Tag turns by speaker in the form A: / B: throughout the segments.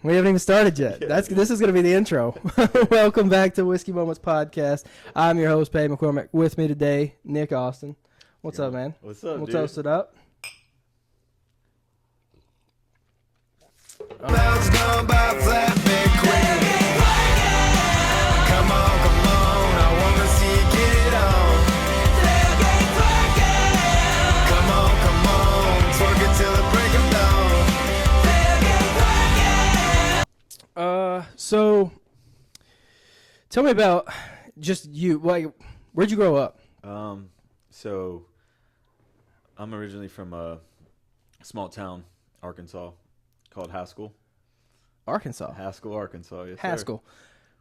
A: We haven't even started yet.
B: Yeah,
A: This is going to be the intro. Welcome back to Whiskey Moments Podcast. I'm your host, Pay McCormick. With me today, Nick Austin. What's up, man?
B: What's up,
A: We'll
B: dude?
A: toast it up.
C: Clouds gone by flatbed quick. Come on, I wanna see you get it on. Come on, twerk it till the break of dawn.
A: So tell me about just you. Like, where'd you grow up?
B: So I'm originally from a small town, Arkansas, called Haskell.
A: Arkansas.
B: Haskell, Arkansas. Yes,
A: Haskell.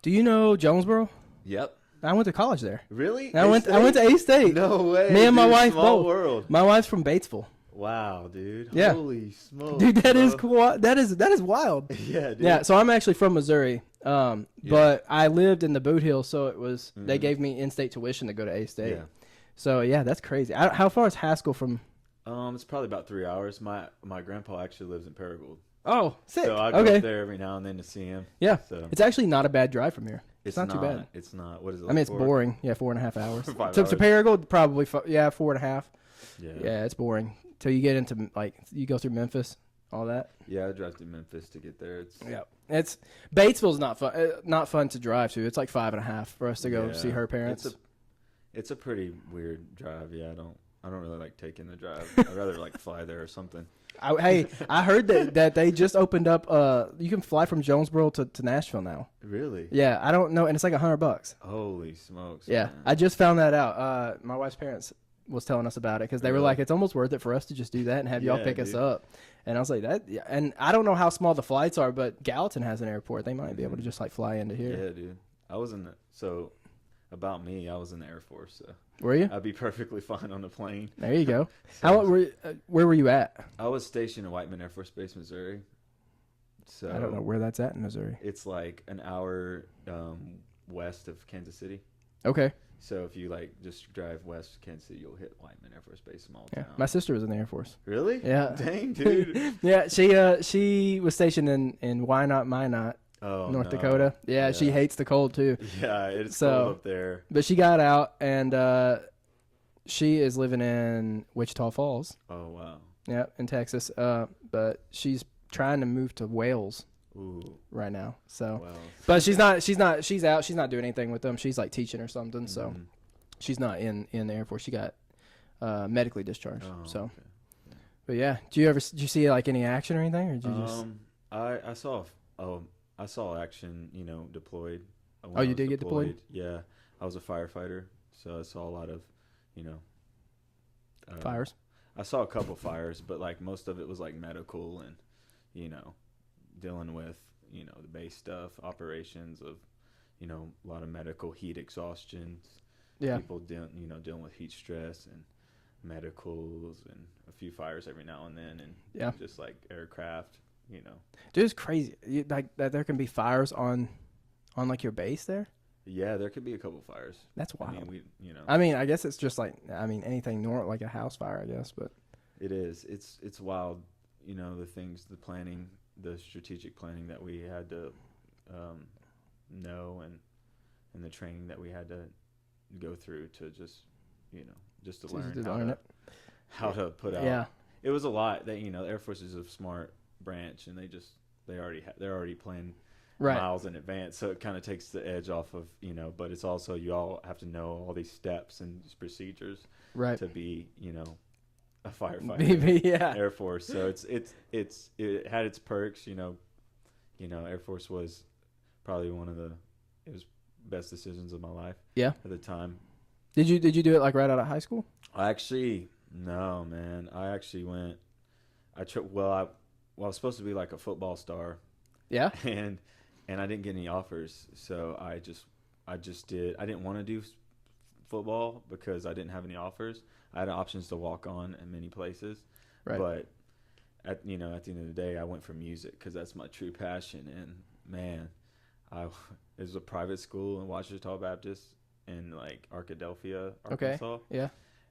A: Do you know Jonesboro?
B: Sir. Yep.
A: I went to college there.
B: Really?
A: I went to A-State.
B: No way.
A: Me and my
B: dude,
A: wife
B: small
A: both.
B: world.
A: My wife's from Batesville.
B: Wow, dude.
A: Yeah.
B: Holy smokes.
A: Dude, that
B: bro.
A: is cool. That is wild.
B: Yeah, dude.
A: Yeah, so I'm actually from Missouri, but I lived in the Boot Hill, so it was they gave me in-state tuition to go to A-State.
B: Yeah.
A: So yeah, that's crazy. How far is Haskell from?
B: It's probably about 3 hours. My grandpa actually lives in Paragould.
A: Oh, sick.
B: So I go up there every now and then to see him.
A: Yeah,
B: So
A: it's actually not a bad drive from here. It's not too bad.
B: It's not. What is it?
A: I mean,
B: Like
A: it's boring. Yeah, 4.5 hours.
B: 5
A: To
B: hours.
A: Paragould, probably 4.5.
B: Yeah.
A: Yeah, it's boring till you get into like you go through Memphis, all that.
B: Yeah, I drive to Memphis to get there.
A: It's Batesville's not fun. Not fun to drive to. It's like 5.5 for us to go see her parents.
B: It's a pretty weird drive. Yeah, I don't really like taking the drive. I'd rather like fly there or something.
A: I heard that they just opened up. You can fly from Jonesboro to Nashville now.
B: Really?
A: Yeah, I don't know, and it's like $100.
B: Holy smokes!
A: Yeah,
B: man.
A: I just found that out. My wife's parents was telling us about it because they were like, it's almost worth it for us to just do that and have y'all pick us up. And I was like, that. Yeah. And I don't know how small the flights are, but Gallatin has an airport. They might be able to just like fly into here.
B: Yeah, dude. I was in about me, I was in the Air Force. So
A: Were you?
B: I'd be perfectly fine on the plane.
A: There you go. Where were you at?
B: I was stationed in Whiteman Air Force Base, Missouri. So
A: I don't know where that's at in Missouri.
B: It's like an hour west of Kansas City.
A: Okay.
B: So if you like just drive west of Kansas City, you'll hit Whiteman Air Force Base, small
A: Yeah,
B: town.
A: my sister was in the Air Force.
B: Really?
A: Yeah.
B: Dang, dude.
A: Yeah, she was stationed in Why Not My Not, North Dakota. Yeah, she hates the cold too.
B: Yeah, it's cold up there.
A: But she got out and she is living in Wichita Falls.
B: Oh wow.
A: Yeah, in Texas. But she's trying to move to Wales right now. So,
B: Wow.
A: but she's out. She's not doing anything with them. She's like teaching or something. So, she's not in the Air Force. She got medically discharged.
B: Oh,
A: so,
B: okay.
A: but yeah, did you see like any action or anything, or did you just?
B: I saw action. Deployed.
A: Oh, you did get deployed?
B: Yeah, I was a firefighter, so I saw a lot of,
A: Fires.
B: I saw a couple fires, but like most of it was like medical and, dealing with, the base stuff, operations of, a lot of medical heat exhaustions.
A: Yeah.
B: People dealing with heat stress and medicals and a few fires every now and then and just like aircraft,
A: Dude, it's crazy. Like that there can be fires on like your base there.
B: Yeah, there could be a couple fires.
A: That's wild.
B: I mean,
A: I guess it's just like anything normal, like a house fire, I guess. But
B: it is. It's wild. The things, the planning, the strategic planning that we had to know, and the training that we had to go through to just to learn how to put out.
A: Yeah.
B: It was a lot. That the Air Force is a smart branch, and they're already planning miles in advance, so it kind of takes the edge off of but it's also you all have to know all these steps and procedures to be a firefighter.
A: Yeah.
B: Air Force. So it had its perks. Air Force was probably it was best decisions of my life.
A: Yeah.
B: At the time.
A: Did you do it like right out of high school?
B: No, man. I actually went. I was supposed to be like a football star.
A: Yeah.
B: And I didn't get any offers, so I just did. I didn't want to do football because I didn't have any offers. I had options to walk on in many places,
A: right.
B: But at the end of the day, I went for music because that's my true passion. And man, it was a private school in Ouachita Baptist in like Arkadelphia, Arkansas.
A: Okay. Yeah.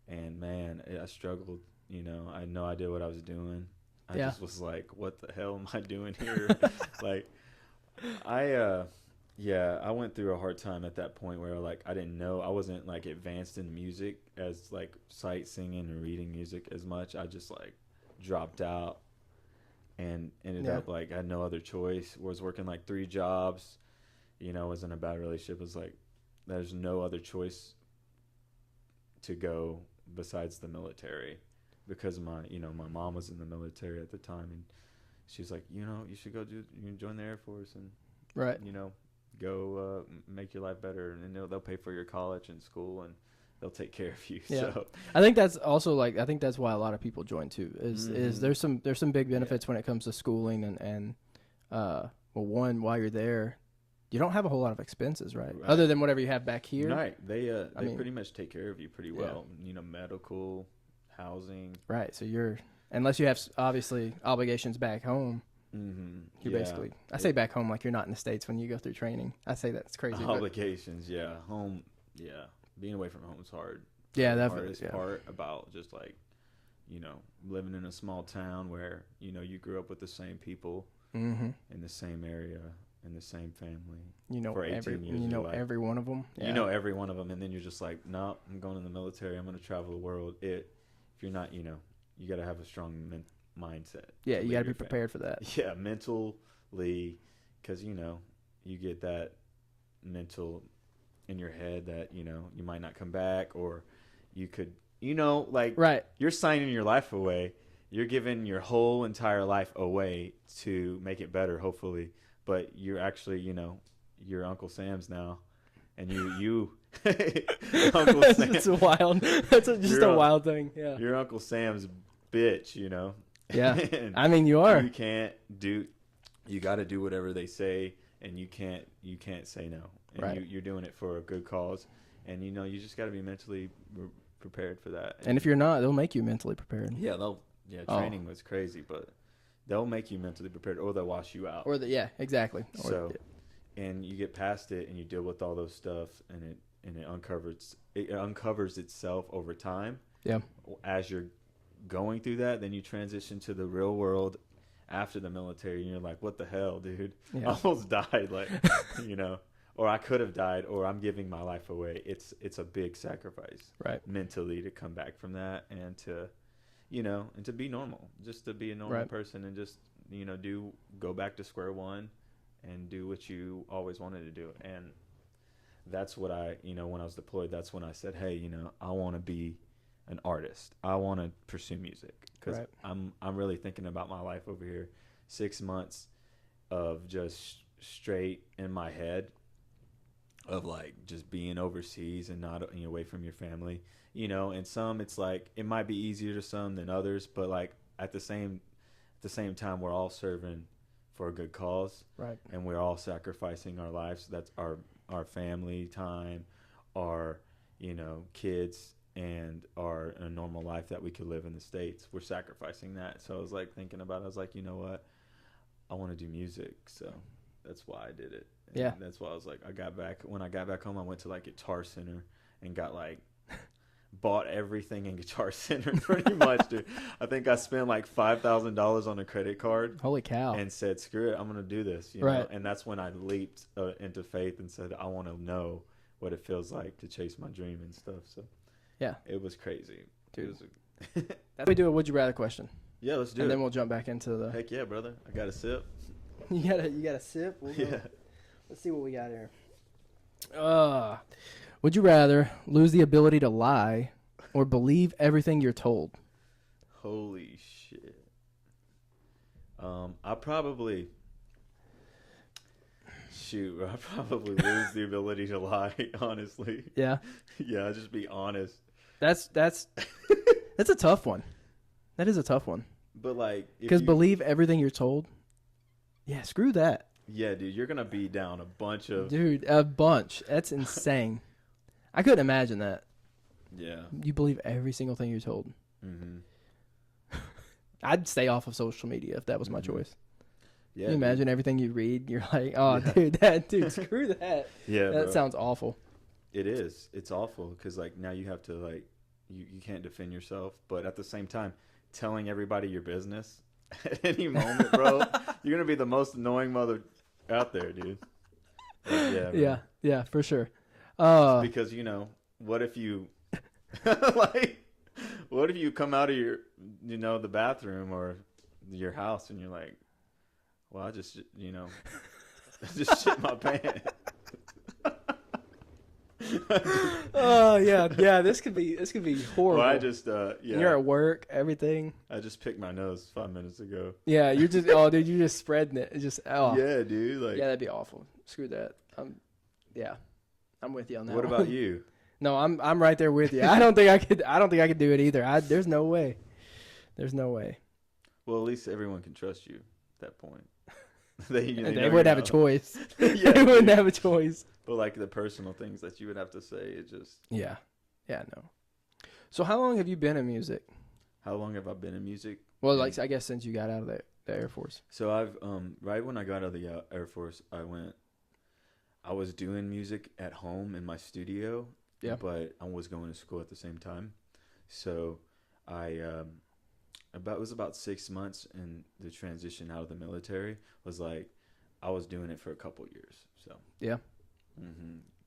B: And man, I struggled. I had no idea what I was doing. I just was like, what the hell am I doing here? Like, I went through a hard time at that point where like I didn't know, I wasn't like advanced in music as like sight singing and reading music as much. I just like dropped out and ended up like I had no other choice. Was working like 3 jobs, you know, was in a bad relationship. It was like there's no other choice to go besides the military, because my mom was in the military at the time, and she's like, you know, you should you can join the Air Force and you know, go make your life better, and they'll pay for your college and school, and they'll take care of you.
A: Yeah.
B: So
A: I think that's also like, I think that's why a lot of people join too, is there's some big benefits when it comes to schooling and well, one, while you're there, you don't have a whole lot of expenses, right? Other than whatever you have back here.
B: Right. They pretty much take care of you pretty well. You know, medical, housing.
A: Right. So unless you have obviously obligations back home, you're basically, I say back home like you're not in the States when you go through training. I say that's crazy.
B: Obligations, home, being away from home is hard.
A: Yeah,
B: the
A: definitely.
B: hardest part about just like, you know, living in a small town where, you know, you grew up with the same people in the same area, in the same family. You know, for 18 years.
A: You know every one of them.
B: You know every one of them, and then you're just like, no, I'm going in the military. I'm going to travel the world. If you're not, you know, you got to have a strong mindset.
A: Yeah, you got to be prepared for that.
B: Yeah, mentally, because, you know, you get that mental in your head that, you know, you might not come back, or you could, you know, like, you're signing your life away. You're giving your whole entire life away to make it better, hopefully. But you're actually, you know, you're Uncle Sam's now, and you Uncle Sam. It's
A: wild. That's just a wild thing. Yeah,
B: you're Uncle Sam's bitch, you know.
A: Yeah, I mean, you are.
B: You got to do whatever they say, and you can't say no. And you're doing it for a good cause, and you know, you just got to be mentally prepared for that.
A: And if you're not, they'll make you mentally prepared.
B: Yeah, training was crazy, but they'll make you mentally prepared, or they'll wash you out.
A: Exactly.
B: And you get past it, and you deal with all those stuff, and it uncovers itself over time. Yeah. As you're going through that, then you transition to the real world after the military, and you're like, what the hell, dude? I almost died, like, you know, or I could have died, or I'm giving my life away. It's a big sacrifice, mentally, to come back from that, and to, you know, and to be normal, just to be a normal person, and just, you know, go back to square one and do what you always wanted to do. And that's what you know, when I was deployed, that's when I said, hey, you know, I want to be an artist. I want to pursue music, because I'm really thinking about my life over here. 6 months of just straight in my head of like just being overseas and not, you know, away from your family, you know. And some, it's like, it might be easier to some than others, but like at the same time, we're all serving for a good cause, and we're all sacrificing our lives. That's our family time, our, you know, kids, and our a normal life that we could live in the States. We're sacrificing that. So I was like thinking about it. I was like, you know what, I want to do music, so that's why I did it. And that's why I was like, when I got back home, I went to like Guitar Center and got like bought everything in Guitar Center pretty much, dude. I think I spent like $5,000 on a credit card.
A: Holy cow.
B: And said, screw it, I'm gonna do this, you know. And that's when I leaped into faith and said, I want to know what it feels like to chase my dream and stuff. So yeah, it was crazy, dude.
A: That's we do a would you rather question.
B: Yeah, let's do it.
A: And then we'll jump back into the.
B: Heck yeah, brother. I got a sip.
A: You got a sip? Let's see what we got here. Would you rather lose the ability to lie or believe everything you're told?
B: Holy shit. I probably lose the ability to lie, honestly. Yeah? Yeah, just be honest.
A: That's a tough one. That is a tough one.
B: But like,
A: because believe everything you're told. Yeah, screw that.
B: Yeah, dude, you're gonna be down a bunch of.
A: Dude, a bunch. That's insane. I couldn't imagine that.
B: Yeah.
A: You believe every single thing you're told. Mm-hmm. I'd stay off of social media if that was my choice. Yeah. Can you imagine everything you read? You're like, oh, dude, screw that. Yeah, that sounds awful.
B: It is. It's awful because like now you have to like you can't defend yourself, but at the same time, telling everybody your business at any moment, bro. You're gonna be the most annoying mother out there, dude. Yeah,
A: yeah, for sure.
B: Because what if you like, what if you come out of your, the bathroom or your house and you're like, well, I just, I just shit my pants.
A: Oh yeah. This could be horrible.
B: Well, I just
A: You're at work, everything.
B: I just picked my nose 5 minutes ago.
A: Yeah, you're just dude, you're just spreading it. It's just
B: Yeah, dude. Like,
A: yeah, that'd be awful. Screw that. Yeah, I'm with you on that.
B: What about you?
A: No, I'm right there with you. I don't think I could do it either. There's no way.
B: Well, at least everyone can trust you at that point. They
A: wouldn't have a choice.
B: Yeah,
A: they wouldn't have a choice.
B: But like the personal things that you would have to say, it just...
A: Yeah, no. So how long have you been in music?
B: How long have I been in music?
A: Well, like I guess since you got out of the Air Force.
B: So I've right when I got out of the Air Force, I was doing music at home in my studio. Yeah. But I was going to school at the same time. So it was about 6 months, and the transition out of the military was like I was doing it for a couple years. So
A: yeah.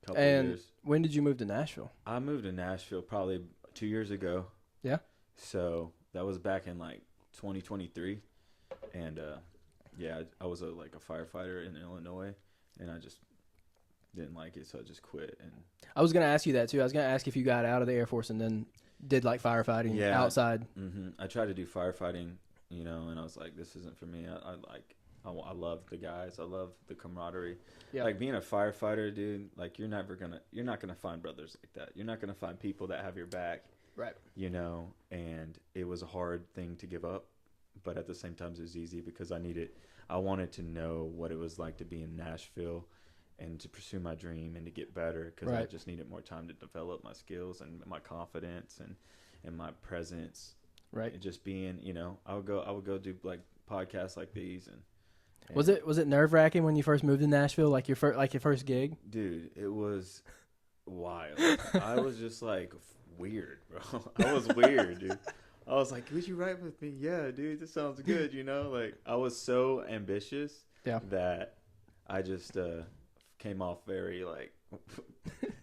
B: Couple years.
A: When did you move to Nashville?
B: I moved to Nashville probably 2 years ago.
A: Yeah.
B: So that was back in like 2023, and I was a firefighter in Illinois, and I just didn't like it, so I just quit. And
A: I was gonna ask you that too. I was gonna ask if you got out of the Air Force and then did like firefighting outside.
B: I tried to do firefighting, and I was like, this isn't for me. I love the guys. I love the camaraderie. Yeah. Like being a firefighter, dude, like you're not gonna find brothers like that. You're not gonna find people that have your back.
A: Right.
B: And it was a hard thing to give up, but at the same time it was easy because I wanted to know what it was like to be in Nashville and to pursue my dream and to get better, because I just needed more time to develop my skills and my confidence and my presence.
A: Right.
B: And just being, I would go do like podcasts like these and
A: was it nerve-wracking when you first moved to Nashville, like your first gig?
B: Dude, it was wild. I was just like weird, bro. I was weird, dude. I was like, would you write with me? Yeah, dude, this sounds good, Like I was so ambitious that I just came off very like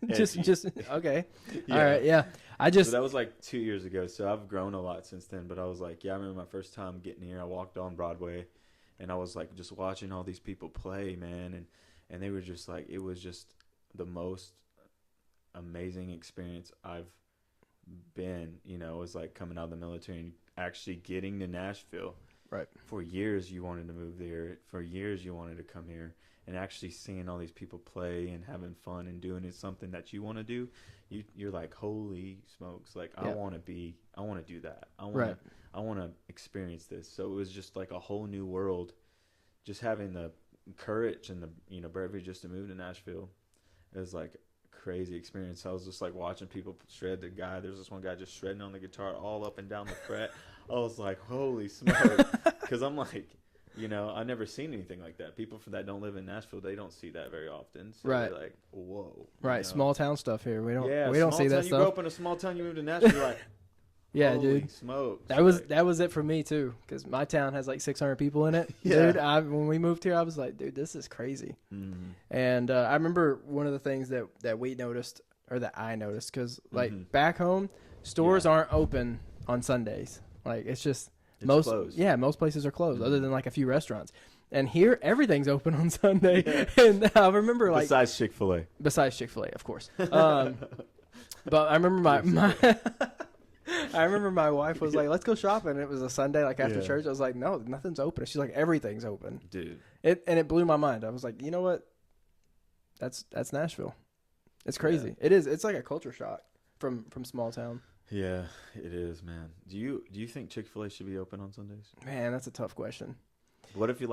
A: just okay. Yeah. All right, yeah.
B: So that was like 2 years ago. So I've grown a lot since then. But I was like, I remember my first time getting here. I walked on Broadway, and I was like just watching all these people play, man, and they were just like, it was just the most amazing experience I've been. It was like coming out of the military and actually getting to Nashville. Right. For years you wanted to move there. For years you wanted to come here. And actually seeing all these people play and having fun and doing it something that you want to do, you're like, holy smokes! Like I want to do that. I want to experience this. So it was just like a whole new world. Just having the courage and the bravery just to move to Nashville, it was like a crazy experience. I was just like watching people shred the guy. There's this one guy just shredding on the guitar all up and down the fret. I was like, holy smokes! Because I'm like, I never seen anything like that. People that don't live in Nashville, they don't see that very often. So they're like, whoa.
A: Right, small town stuff here. We don't see that stuff.
B: You grow up in a small town, you move to Nashville, you're like,
A: yeah,
B: holy
A: dude.
B: Smokes.
A: That was it for me too, because my town has like 600 people in it. Dude, when we moved here, I was like, dude, this is crazy. Mm-hmm. And I remember one of the things that we noticed, or that I noticed, because like back home, stores aren't open on Sundays. Like it's just most places are closed, other than like a few restaurants. And here, everything's open on Sunday. Yeah. And I remember like
B: besides Chick-fil-A,
A: of course. But I remember I remember my wife was like, let's go shopping. And it was a Sunday, like after church. I was like, no, nothing's open. She's like, everything's open,
B: dude.
A: It blew my mind. I was like, you know what? That's Nashville. It's crazy. Yeah. It is. It's like a culture shock from small town.
B: Yeah, it is, man. Do you think Chick-fil-A should be open on Sundays?
A: Man, that's a tough question.
B: What if they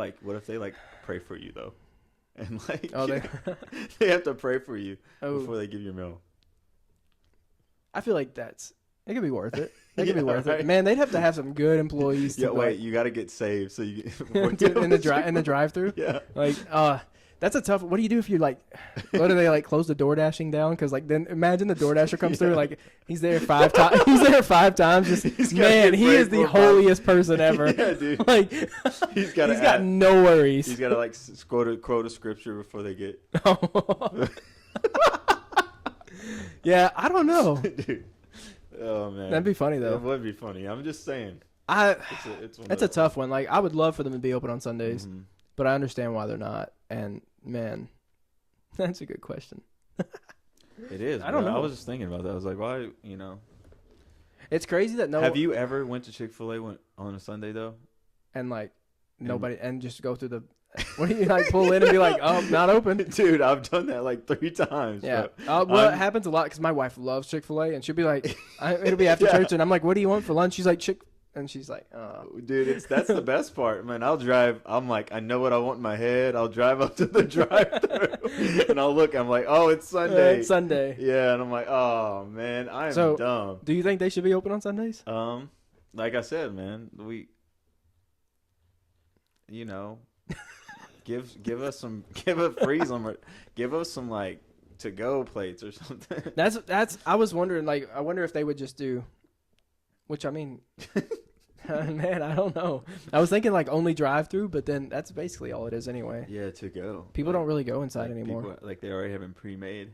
B: like pray for you though, and like
A: they
B: have to pray for you before they give you a meal?
A: I feel like it could be worth it. It could be worth it. Man, they'd have to have some good employees.
B: Yeah, wait, you got to get saved so you
A: in the drive-through.
B: Yeah,
A: like That's a tough. What do you do if you like? What do they like? Close the door dashing down? Because like then imagine the door dasher comes through. Like he's there 5 times. He's there 5 times. Just man, he is the holiest person ever.
B: Yeah, dude.
A: Like
B: he's got
A: no worries.
B: He's got to like quote a scripture before they get.
A: Yeah, I don't know.
B: Dude. Oh man,
A: that'd be funny though.
B: It would be funny. I'm just saying.
A: It's a tough one. Like I would love for them to be open on Sundays, but I understand why they're not. And man, that's a good question.
B: It is. I don't know. I was just thinking about that. I was like, why? You know,
A: it's crazy that no.
B: Have you ever went to Chick-fil-A on a Sunday though?
A: And like nobody, and just go through the. What do you like? Pull in and be like, "Oh, not open."
B: Dude, I've done that like 3 times.
A: Yeah. Well, it happens a lot because my wife loves Chick-fil-A, and she'll be like, "It'll be after church," and I'm like, "What do you want for lunch?" She's like, "Chick." And she's like, "Oh,
B: dude, that's the best part, man. I'll drive. I'm like, I know what I want in my head. I'll drive up to the drive-thru, and I'll look. I'm like, oh, it's Sunday.
A: It's Sunday.
B: Yeah, and I'm like, oh man, I am dumb.
A: Do you think they should be open on Sundays?
B: Like I said, man, you know, give us some, freeze them, or give us some like to-go plates or something.
A: That's. I was wondering, like, I wonder if they would just do, which I mean. Man, I don't know. I was thinking like only drive-through, but then that's basically all it is anyway.
B: Yeah, to go.
A: People don't really go inside
B: like
A: anymore.
B: People, like they already have them pre-made,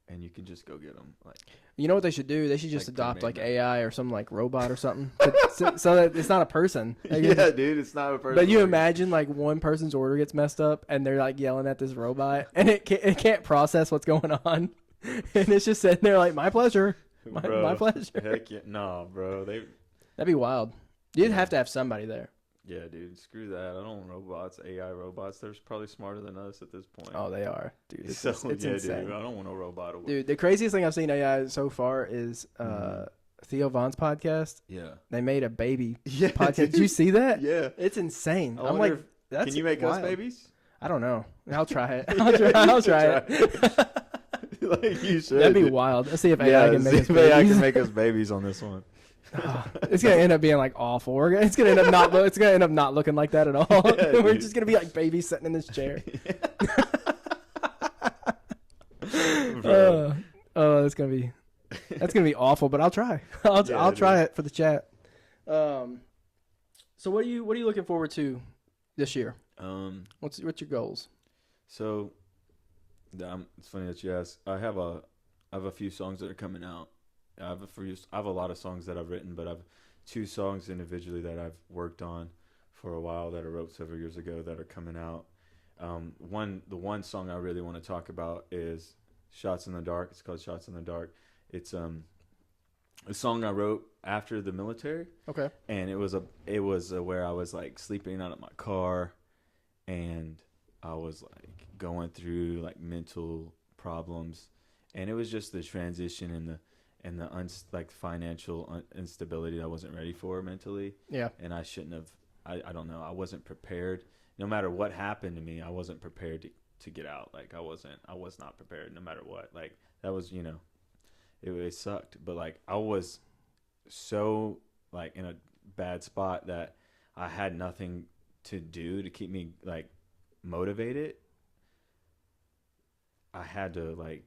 B: and you can just go get them. Like,
A: you know what they should do? They should just adopt like AI or some like robot or something, so that it's not a person. Like,
B: yeah, dude, it's not a person.
A: But you imagine like one person's order gets messed up, and they're like yelling at this robot, and it can't process what's going on, and it's just sitting there like, my pleasure, my pleasure.
B: Heck yeah, no, bro,
A: That'd be wild. You'd have to have somebody there.
B: Yeah, dude, screw that. I don't want robots, AI robots. They're probably smarter than us at this point.
A: Oh, they are, dude. It's
B: yeah,
A: insane.
B: Dude, I don't want no robot.
A: Dude, the craziest thing I've seen AI so far is Theo Von's podcast.
B: Yeah.
A: They made a baby podcast. Did you see that?
B: Yeah.
A: It's insane.
B: I'm like, can you make us babies?
A: I don't know. I'll try it. I'll try it.
B: Like you should.
A: That'd be wild. Let's see if AI can make us babies.
B: AI can make us babies on this one.
A: It's gonna end up being like awful. It's gonna end up not looking like that at all. Yeah, we're just gonna be like babies sitting in this chair. That's gonna be awful. But I'll try. I'll try it for the chat. So what are you looking forward to this year? What's your goals?
B: So, it's funny that you ask. I have a few songs that are coming out. I have a lot of songs that I've written, but I've 2 songs individually that I've worked on for a while that I wrote several years ago that are coming out. The one song I really want to talk about is Shots in the Dark. It's called Shots in the Dark. It's a song I wrote after the military.
A: Okay.
B: And it was where I was like sleeping out of my car, and I was like going through like mental problems, and it was just the transition and the financial instability I wasn't ready for mentally. Yeah. And I shouldn't have. I don't know. I wasn't prepared. No matter what happened to me, I wasn't prepared to get out. Like I was not prepared no matter what. Like that was, it sucked. But like I was so like in a bad spot that I had nothing to do to keep me like motivated. I had to like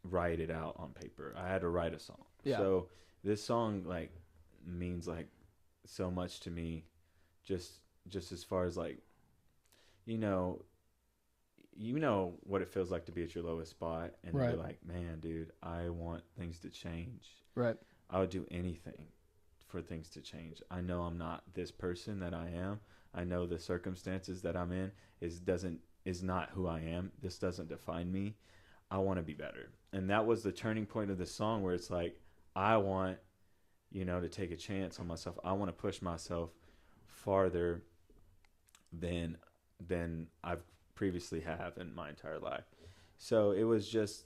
B: write it out on paper. I had to write a song. Yeah. So this song like means like so much to me, just as far as like, you know what it feels like to be at your lowest spot and be like, man, dude, I want things to change. Right. I would do anything for things to change. I know I'm not this person that I am. I know the circumstances that I'm in is not who I am. This doesn't define me. I want to be better. And that was the turning point of the song where it's like, I want, to take a chance on myself. I want to push myself farther than I've previously have in my entire life. So it was just,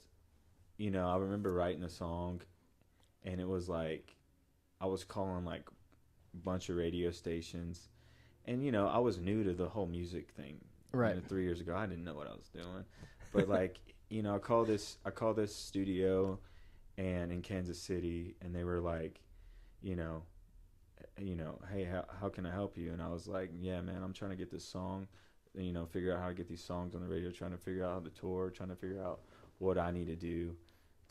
B: I remember writing a song, and it was like, I was calling like a bunch of radio stations, and, I was new to the whole music thing. Right. 3 years ago, I didn't know what I was doing, but like, I called this studio and in Kansas City, and they were like, hey, how can I help you? And I was like, yeah, man, I'm trying to get this song. figure out how to get these songs on the radio, trying to figure out how to tour, trying to figure out what I need to do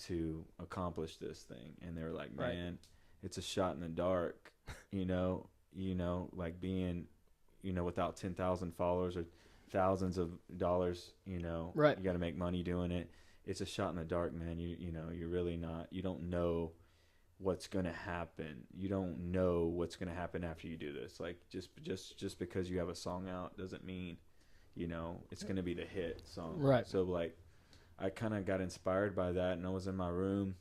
B: to accomplish this thing. And they were like, man, it's a shot in the dark, like being, without 10,000 followers or thousands of dollars, you got to make money doing it. It's a shot in the dark, man. You're really not, you don't know what's going to happen. You don't know what's going to happen after you do this. Like just because you have a song out doesn't mean, it's going to be the hit song.
A: Right.
B: So like, I kind of got inspired by that, and I was in my room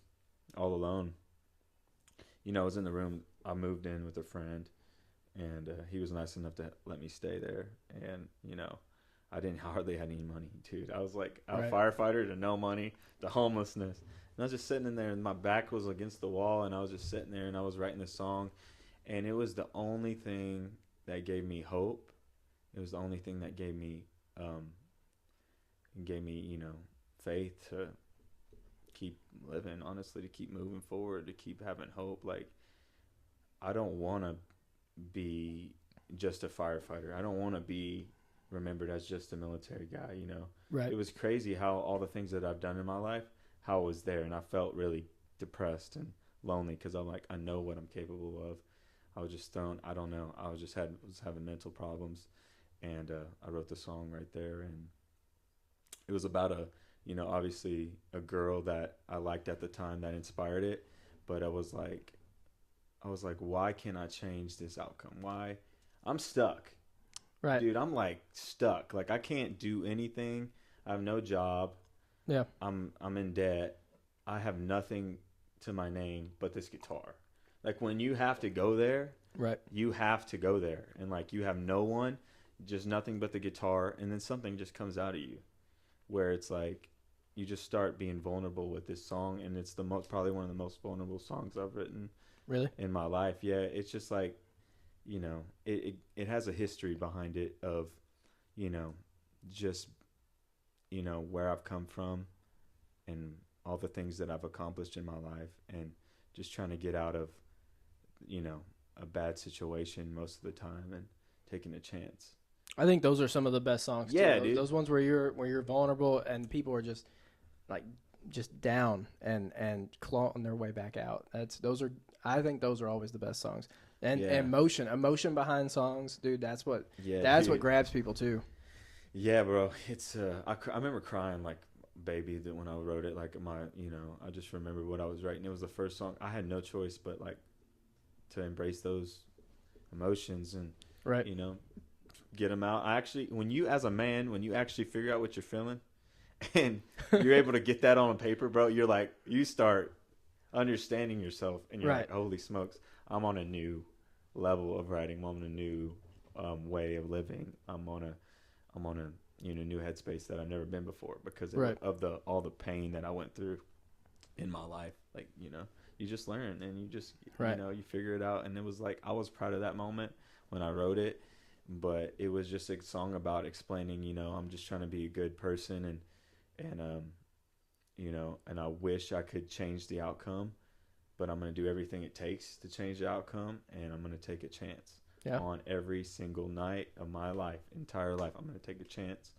B: all alone. I was in the room. I moved in with a friend, and he was nice enough to let me stay there. And, I didn't hardly had any money, dude. I was like a firefighter to no money, to homelessness. And I was just sitting in there, and my back was against the wall, and I was just sitting there, and I was writing this song. And it was the only thing that gave me hope. It was the only thing that gave me, faith to keep living, honestly, to keep moving forward, to keep having hope. Like, I don't want to be just a firefighter. I don't want to be remembered as just a military guy, Right. It was crazy how all the things that I've done in my life, how I was there, and I felt really depressed and lonely because I'm like, I know what I'm capable of. I was just thrown, I don't know. I was having mental problems, and I wrote the song right there, and it was about obviously a girl that I liked at the time that inspired it, but I was like, why can't I change this outcome? Why? I'm stuck.
A: Right.
B: Dude, I'm like stuck. Like, I can't do anything. I have no job.
A: Yeah.
B: I'm in debt. I have nothing to my name but this guitar. Like, when you have to go there,
A: right,
B: you have to go there. And like, you have no one, just nothing but the guitar, and then something just comes out of you where it's like you just start being vulnerable with this song, and it's probably one of the most vulnerable songs I've written
A: really
B: in my life. Yeah, it's just like, it has a history behind it of, just, where I've come from and all the things that I've accomplished in my life, and just trying to get out of, a bad situation most of the time and taking a chance.
A: I think those are some of the best songs.
B: Yeah,
A: too.
B: dude.
A: Those ones where you're vulnerable and people are just down and clawing their way back out. I think those are always the best songs. And emotion behind songs, dude. That's what grabs people too.
B: Yeah, bro. It's I remember crying like baby that when I wrote it. Like I just remember what I was writing. It was the first song. I had no choice but like to embrace those emotions and get them out. When you actually figure out what you're feeling, and you're able to get that on paper, bro, you're like, you start understanding yourself, and you're like, holy smokes, I'm on a new level of writing. I'm on a new way of living. I'm on a new headspace that I've never been before because of all the pain that I went through in my life. Like, you just learn, and you just you figure it out. And it was like, I was proud of that moment when I wrote it, but it was just a song about explaining, I'm just trying to be a good person, and and I wish I could change the outcome, but I'm going to do everything it takes to change the outcome, and I'm going to take a chance on every single night of my entire life. I'm going to take a chance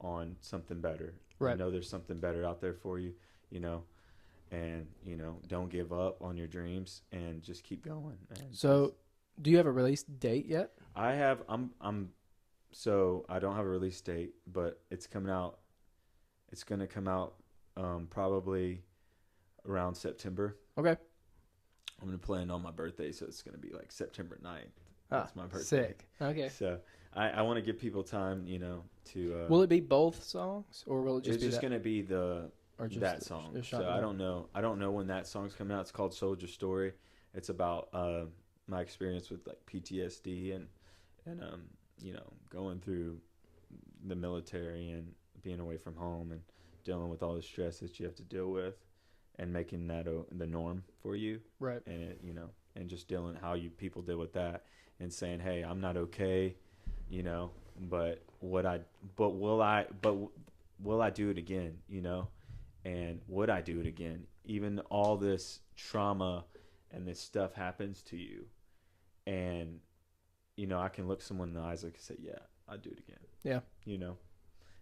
B: on something better.
A: Right.
B: I know there's something better out there for you, and, don't give up on your dreams and just keep going.
A: So do you have a release date yet?
B: I have, so I don't have a release date, but it's coming out. It's going to come out probably around September.
A: Okay.
B: I'm going to plan on my birthday, so it's going to be like September 9th. That's my birthday.
A: Sick. Okay.
B: So I want to give people time, to...
A: will it be both songs, or will it just
B: be
A: that?
B: It's going to be that song. So I don't know when that song's coming out. It's called Soldier Story. It's about my experience with like PTSD and going through the military and being away from home and dealing with all the stress that you have to deal with, and making that the norm for you. Right. And it, and just dealing how people deal with that, and saying, hey, I'm not okay, but will I do it again, and would I do it again? Even all this trauma and this stuff happens to you, and I can look someone in the eyes and say, yeah, I'd do it again.
A: Yeah.
B: You know,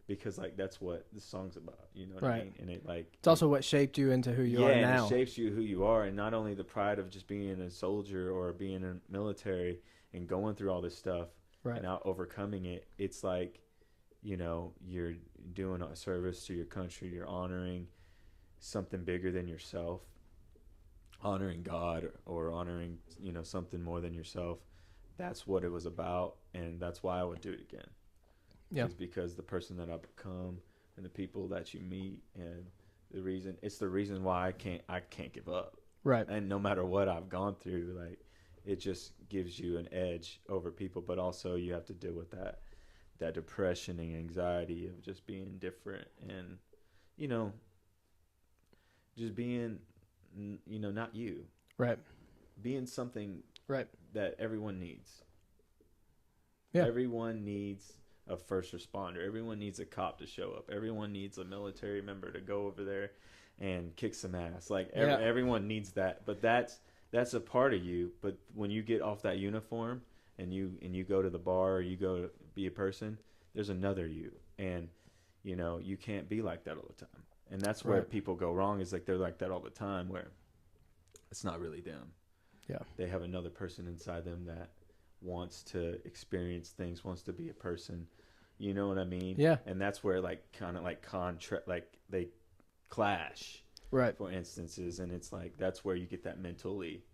B: because like that's what the song's about. You know what
A: Right.
B: I mean? And it like
A: it's also what shaped you into who you are
B: and
A: now.
B: it shapes you who you are, and not only the pride of just being a soldier or being in the military and going through all this stuff
A: Right.
B: and out overcoming it. It's like, you know, you're doing a service to your country. You're honoring something bigger than yourself, honoring God or honoring, you know, something more than yourself. That's what it was about, and that's why I would do it again.
A: Yeah.
B: Is because the person that I've become and the people that you meet, and it's the reason why I can't give up.
A: Right.
B: And no matter what I've gone through, like, it just gives you an edge over people, but also you have to deal with that depression and anxiety of just being different and, you know, just being, you know, not you.
A: Right.
B: Being something
A: Right.
B: that everyone needs.
A: Yeah.
B: Everyone needs a first responder. Everyone needs a cop to show up. Everyone needs a military member to go over there and kick some ass. Like everyone needs that, but that's a part of you. But when you get off that uniform and you go to the bar or you go to be a person, there's another you, and you know you can't be like that all the time. And that's where people go wrong, is like they're like that all the time, where it's not really them.
A: Yeah.
B: They have another person inside them that wants to experience things, wants to be a person. You know what I mean?
A: Yeah.
B: And that's where like kind of like like they clash.
A: Right.
B: For instances, and it's like that's where you get that mentally,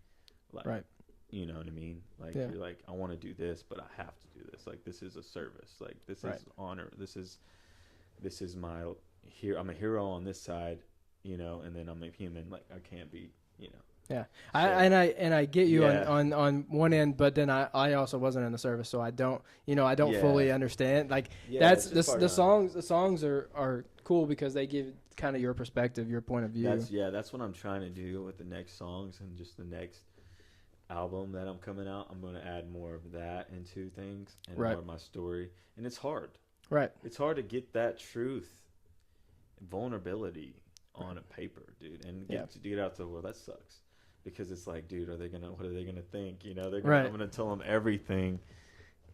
B: like,
A: right.
B: You know what I mean? Like you're like, I want to do this, but I have to do this. Like this is a service. Like this is honor. This is my here. I'm a hero on this side, you know, and then I'm a human. Like I can't be, you know.
A: Yeah,
B: so,
A: I get you on one end, but then I also wasn't in the service, so I don't fully understand. Like that's the songs are cool because they give kind of your perspective, your point of view.
B: That's what I'm trying to do with the next songs and just the next album that I'm coming out. I'm going to add more of that into things and more of my story, and it's hard.
A: Right.
B: It's hard to get that truth, vulnerability on a paper, dude, and to get out to the world. That sucks. Because it's like, dude, what are they gonna think? You know, I'm gonna tell them everything,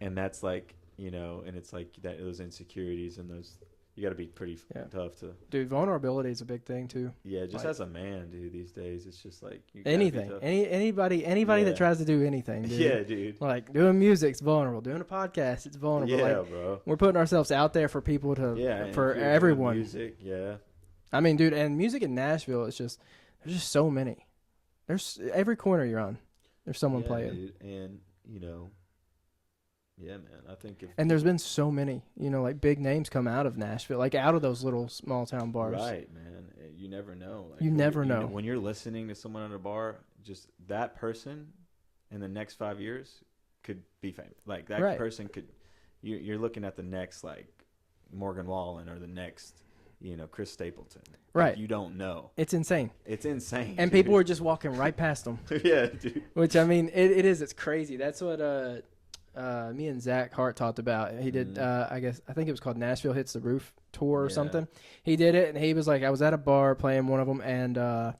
B: and that's like, you know, and it's like that those insecurities and those you got to be pretty tough to.
A: Dude, vulnerability is a big thing too.
B: Yeah, just as a man, dude. These days, it's just like
A: anything, anybody that tries to do anything. Dude.
B: Yeah, dude.
A: Like doing music's vulnerable. Doing a podcast, it's vulnerable.
B: Yeah,
A: like,
B: bro.
A: We're putting ourselves out there for people to, for everyone.
B: Music, yeah.
A: I mean, dude, and music in Nashville, it's just there's just so many. There's every corner you're on, there's someone playing.
B: Dude. And you know, yeah, man. I think
A: and there's been so many, you know, like big names come out of Nashville, like out of those little small town bars.
B: Right, man. You never know. Like,
A: you never know.
B: When you're listening to someone at a bar, just that person in the next 5 years could be famous. Like that person could. You're looking at the next like Morgan Wallen or the next, you know, Chris Stapleton.
A: Right.
B: Like, you don't know.
A: It's insane.
B: It's insane.
A: And
B: dude.
A: people are just walking right past them.
B: Yeah, dude.
A: Which, I mean, it is. It's crazy. That's what me and Zach Hart talked about. He did, I think it was called Nashville Hits the Roof Tour or something. He did it, and he was like, I was at a bar playing one of them, and a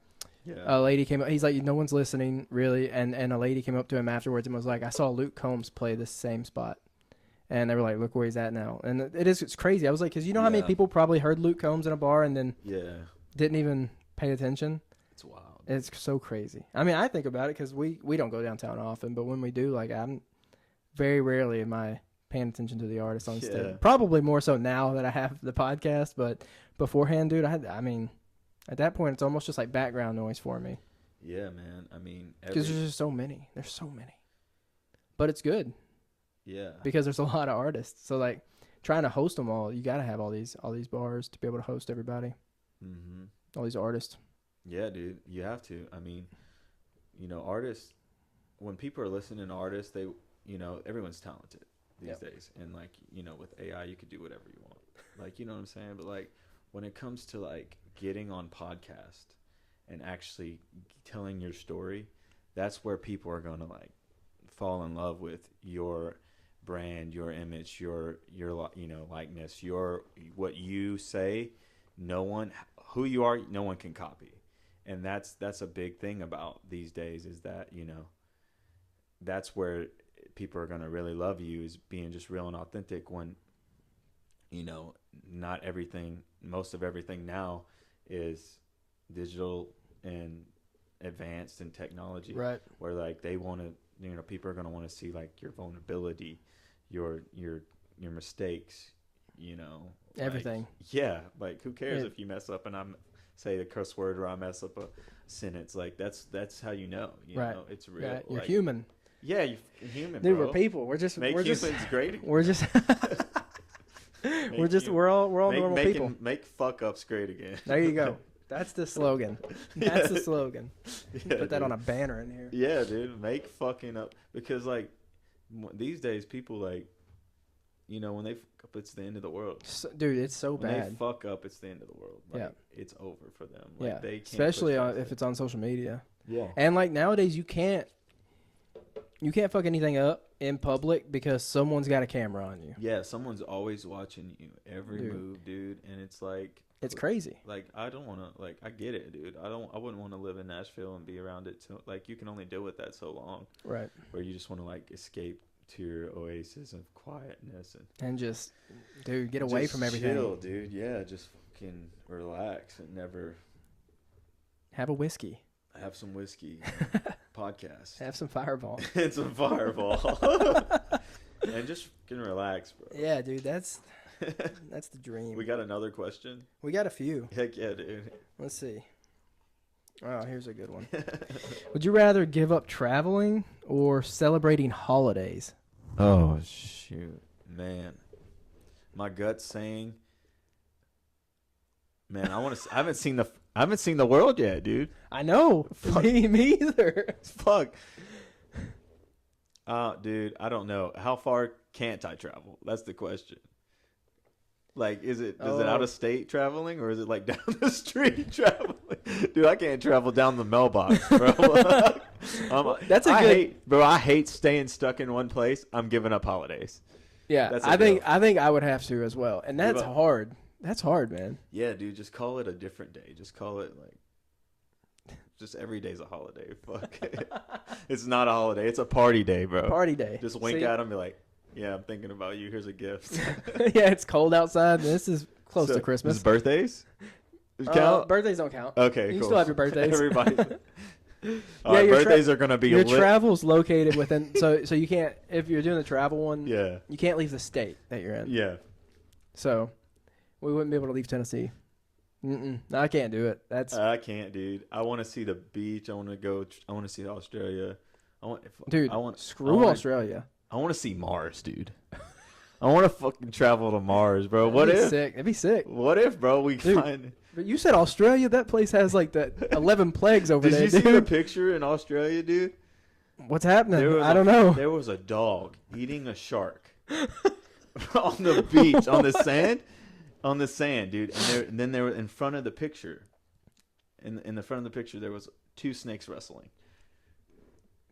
A: lady came up. He's like, no one's listening, really. And a lady came up to him afterwards and was like, I saw Luke Combs play this same spot. And they were like, look where he's at now. And it's crazy. I was like, because you know how many people probably heard Luke Combs in a bar and then didn't even pay attention?
B: It's wild.
A: It's so crazy. I mean, I think about it because we don't go downtown often, but when we do, like, I'm very rarely am I paying attention to the artist on stage. Probably more so now that I have the podcast, but beforehand, dude, I mean, at that point, it's almost just like background noise for me.
B: Yeah, man. I mean,
A: because there's just so many. There's so many. But it's good.
B: Yeah.
A: Because there's a lot of artists. So like trying to host them all, you got to have all these bars to be able to host everybody. Mm-hmm. All these artists.
B: Yeah, dude, you have to. I mean, you know, artists, when people are listening to artists, they, you know, everyone's talented these days. And like, you know, with AI, you could do whatever you want. Like, you know what I'm saying? But like when it comes to like getting on podcast and actually telling your story, that's where people are going to like fall in love with your brand, your image, your you know, likeness, what you say. Who you are, no one can copy. And that's a big thing about these days, is that, you know, that's where people are going to really love you, is being just real and authentic. When you know, not everything, most of everything now is digital and advanced in technology.
A: Right.
B: Where like they want to, you know, people are going to want to see like your vulnerability, your mistakes, you know,
A: everything.
B: Like, yeah. Like who cares if you mess up and I'm say a curse word or I mess up a sentence? Like that's how you know,
A: right.
B: know, it's real.
A: Yeah, you're
B: like,
A: human.
B: Yeah, you're human,
A: dude.
B: bro.
A: We're people. We're just
B: make
A: humans
B: great again.
A: We're just we're all normal people.
B: Make fuck ups great again.
A: There you go. That's the slogan. That's the slogan.
B: Yeah,
A: put that on a banner in here.
B: Yeah, dude. Make fucking up. Because, like, these days, people, like, you know, when they fuck up, it's the end of the world.
A: Dude, it's so
B: when
A: bad.
B: When they fuck up, it's the end of the world. Like, yeah. It's over for them. Like,
A: yeah.
B: They can't
A: especially if it's on social media.
B: Yeah.
A: And, like, nowadays, you can't fuck anything up in public because someone's got a camera on you.
B: Yeah, someone's always watching you. Every move, dude. And it's like...
A: It's crazy.
B: Like, I don't want to, like, I get it, dude. I wouldn't want to live in Nashville and be around it. Like, you can only deal with that so long.
A: Right.
B: Where you just want to, like, escape to your oasis of quietness. And
A: just, dude, get away from everything.
B: Chill, dude. Yeah, just fucking relax and never.
A: Have a whiskey.
B: Have some whiskey. Podcast.
A: Have some Fireball.
B: And some Fireball. And just fucking relax, bro.
A: Yeah, dude, that's the dream.
B: We got another question?
A: We got a few.
B: Heck yeah, dude.
A: Let's see. Oh, here's a good one. Would you rather give up traveling or celebrating holidays?
B: Oh, shoot. Man. My gut's saying, man, I haven't seen the world yet, dude.
A: I know. Me either.
B: Fuck. Dude, I don't know. How far can't I travel? That's the question. Like, is it out of state traveling or is it like down the street traveling? Dude, I can't travel down the mailbox, bro. I hate staying stuck in one place. I'm giving up holidays.
A: Yeah, I think I would have to as well, and that's hard. That's hard, man.
B: Yeah, dude, just call it a different day. Just call it like, just every day's a holiday. Fuck it. It's not a holiday. It's a party day, bro.
A: Party day.
B: Just wink at them and be like, yeah, I'm thinking about you. Here's a gift.
A: Yeah, it's cold outside. This is close to Christmas.
B: Is birthdays? Count?
A: Birthdays don't count.
B: Okay,
A: you
B: cool.
A: Still have your birthdays.
B: Everybody. Birthdays are gonna be
A: your
B: lit.
A: travel's located within. So you can't, if you're doing the travel one.
B: Yeah.
A: You can't leave the state that you're in.
B: Yeah.
A: So, we wouldn't be able to leave Tennessee. No, I can't do it.
B: I can't, dude. I want to see the beach. I want to see Australia.
A: Screw Australia.
B: I want to see Mars, dude. I want to fucking travel to Mars, bro. That'd
A: be sick.
B: What if, bro, we find...
A: But you said Australia? That place has like the 11 plagues over there,
B: dude. Did you see the picture in Australia, dude?
A: What's happening? I don't know.
B: There was a dog eating a shark on the beach, on the sand. On the sand, dude. And then there were in front of the picture. In the front of the picture, there was 2 snakes wrestling.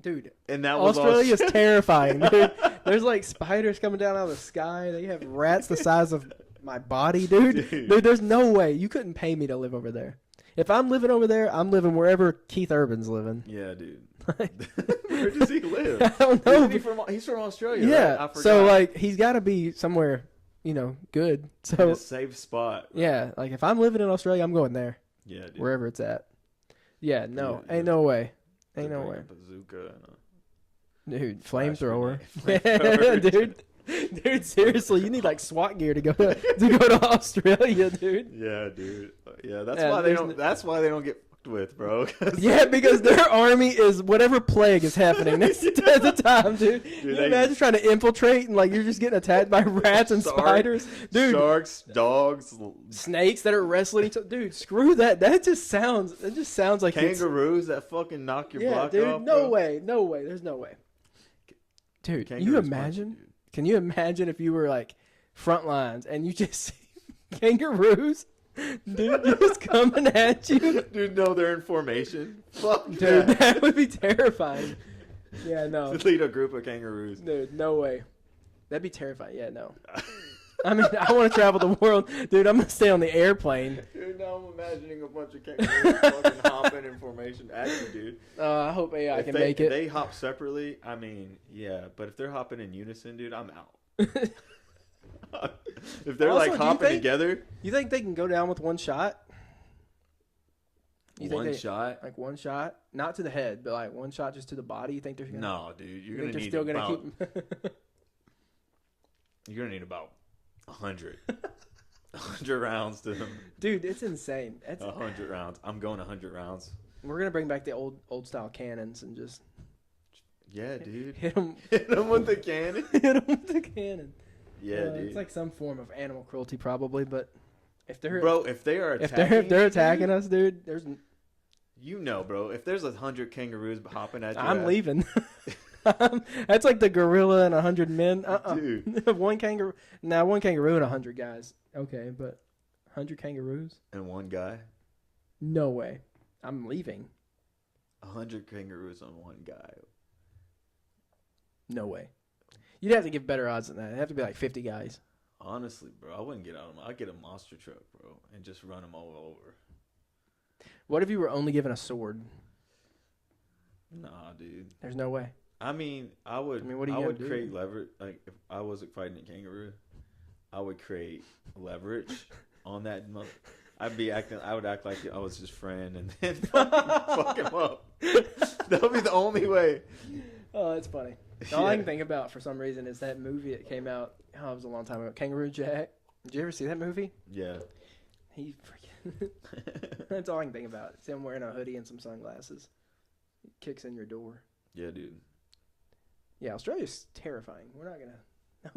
A: Dude,
B: and that was
A: Australia's terrifying, dude. There's like spiders coming down out of the sky. They have rats the size of my body, dude. Dude, there's no way. You couldn't pay me to live over there. If I'm living over there, I'm living wherever Keith Urban's living.
B: Yeah, dude. Where does he live?
A: I don't know.
B: He's from Australia,
A: yeah.
B: Right? I forgot.
A: So, like, he's got to be somewhere, good. So
B: in a safe spot. Right?
A: Yeah, like, if I'm living in Australia, I'm going there.
B: Yeah, dude.
A: Wherever it's at. Yeah, no. Ain't no way. Ain't no way.
B: Bazooka and
A: dude, flamethrower. Dude, seriously, you need like SWAT gear to go to Australia, dude.
B: Yeah, dude. Yeah, that's why they don't get fucked with, bro.
A: Yeah, because their army is whatever plague is happening at the time, dude. Can you imagine trying to infiltrate and like you're just getting attacked by rats and spiders, dude.
B: Sharks, dogs,
A: snakes that are wrestling each other. Dude, screw that. That just sounds like
B: kangaroos that fucking knock your block
A: dude,
B: off.
A: No way. There's no way. Dude, can you imagine? Can you imagine if you were like front lines and you just see kangaroos, dude, just coming at you?
B: Dude, no, they're in formation. Fuck,
A: dude, that would be terrifying. Yeah, no.
B: To lead a group of kangaroos.
A: Dude, no way. That'd be terrifying. Yeah, no. I mean, I want to travel the world. Dude, I'm going to stay on the airplane.
B: Dude, now I'm imagining a bunch of kangaroos fucking hopping in formation. Actually, dude.
A: I hope AI can make it.
B: If they hop separately, I mean, yeah. But if they're hopping in unison, dude, I'm out. If they're
A: Also,
B: like hopping together,
A: you think they can go down with one shot?
B: One shot,
A: like one shot, not to the head, but like one shot just to the body. You think they're gonna?
B: No, dude, you're gonna need
A: still
B: about.
A: Gonna keep...
B: You're gonna need about 100. 100 rounds to them.
A: Dude, it's insane. That's
B: 100 rounds. I'm going 100 rounds.
A: We're gonna bring back the old style cannons and just.
B: Yeah, dude.
A: Hit them
B: with the cannon.
A: Hit them with the cannon.
B: Yeah, dude.
A: It's like some form of animal cruelty, probably. But if they're
B: if they are attacking,
A: if they're attacking us, dude, there's.
B: You know, bro. If there's 100 kangaroos hopping at you,
A: I'm leaving. That's like the gorilla and 100 men.
B: Dude,
A: one kangaroo. Now one kangaroo and 100 guys. Okay, but 100 kangaroos
B: and one guy.
A: No way. I'm leaving.
B: 100 kangaroos on one guy.
A: No way. You'd have to give better odds than that. It'd have to be like 50 guys.
B: Honestly, bro, I wouldn't get out of them. I'd get a monster truck, bro, and just run them all over.
A: What if you were only given a sword?
B: Nah, dude.
A: There's no way.
B: I mean, I would.
A: What do
B: I
A: you
B: would
A: do?
B: create leverage. Like if I wasn't fighting a kangaroo, I would create leverage on that. I would act like I was his friend, and then fuck him up. That would be the only way.
A: Oh, that's funny. All I can think about for some reason is that movie that came out. Oh, it was a long time ago. Kangaroo Jack. Did you ever see that movie?
B: Yeah.
A: He freaking. That's all I can think about. It's him wearing a hoodie and some sunglasses. He kicks in your door.
B: Yeah, dude.
A: Yeah, Australia's terrifying. We're not gonna.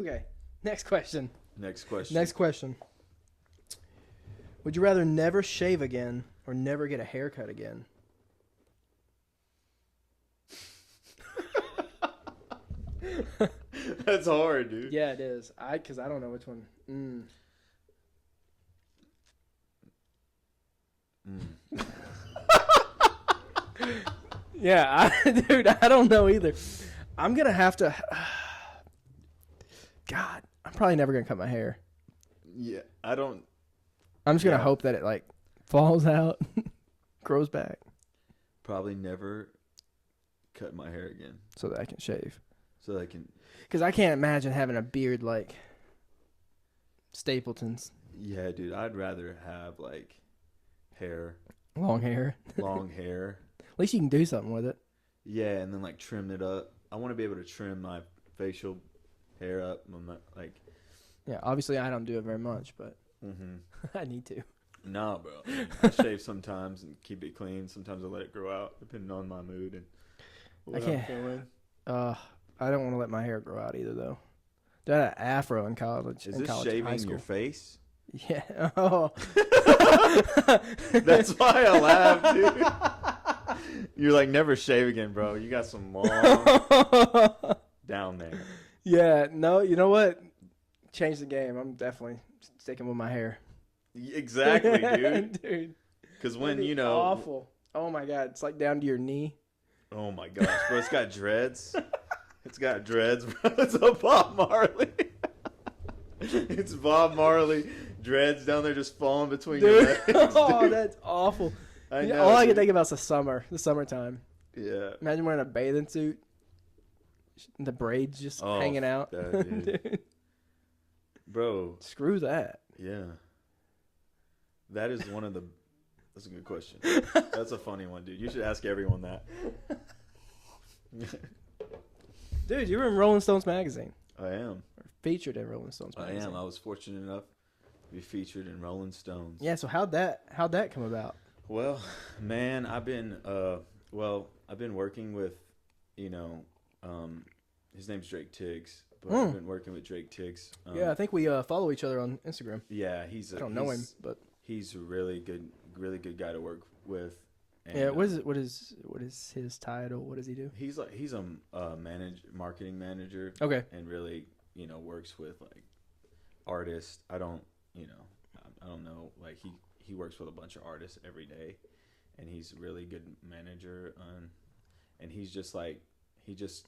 A: Okay. Next question.
B: Next question.
A: Would you rather never shave again or never get a haircut again?
B: That's hard, dude.
A: Yeah, it is. Because I don't know which one. Yeah, dude, I don't know either. I'm gonna have to. God, I'm probably never gonna cut my hair.
B: Yeah, I don't.
A: I'm just gonna hope that it like falls out, grows back,
B: probably never cut my hair again,
A: so that I can shave.
B: So that I can.
A: Because I can't imagine having a beard like Stapleton's.
B: Yeah, dude, I'd rather have like hair,
A: long hair.
B: At
A: least you can do something with it.
B: Yeah, and then like trim it up. I want to be able to trim my facial hair up.
A: Yeah, obviously I don't do it very much, but I need to.
B: Nah, bro. I shave sometimes and keep it clean. Sometimes I let it grow out, depending on my mood and what I'm feeling.
A: I don't want to let my hair grow out either, though. I had an afro in college.
B: Is this shaving your face?
A: Yeah. Oh.
B: That's why I laughed, dude. You're like, never shave again, bro. You got some long down there.
A: Yeah. No, you know what? Change the game. I'm definitely sticking with my hair.
B: Exactly, dude.
A: Dude.
B: Because when, you know.
A: Awful. Oh, my God. It's like down to your knee.
B: Oh, my gosh, bro. It's got dreads. It's got dreads, bro. It's a Bob Marley. It's Bob Marley. Dreads down there just falling between your legs.
A: Oh,
B: dude.
A: That's awful.
B: I know,
A: all I can think about is the summertime.
B: Yeah.
A: Imagine wearing a bathing suit. The braids just hanging out.
B: Dude. Bro.
A: Screw that.
B: Yeah. That is one of the... That's a good question. That's a funny one, dude. You should ask everyone that.
A: Dude, you were in Rolling Stones magazine.
B: I am.
A: Or featured in Rolling Stones magazine.
B: I am. I was fortunate enough to be featured in Rolling Stones.
A: Yeah, so how'd that come about?
B: Well, man, I've been working with, his name's Drake Tiggs, but I've been working with Drake Tiggs.
A: Yeah, I think we follow each other on Instagram.
B: Yeah,
A: I don't know him, but
B: he's a really good guy to work with. And,
A: yeah, what is his title? What does he do?
B: He's a marketing manager.
A: Okay.
B: And really, works with like artists. I don't know. Like he works with a bunch of artists every day, and he's a really good manager. And he's just like he's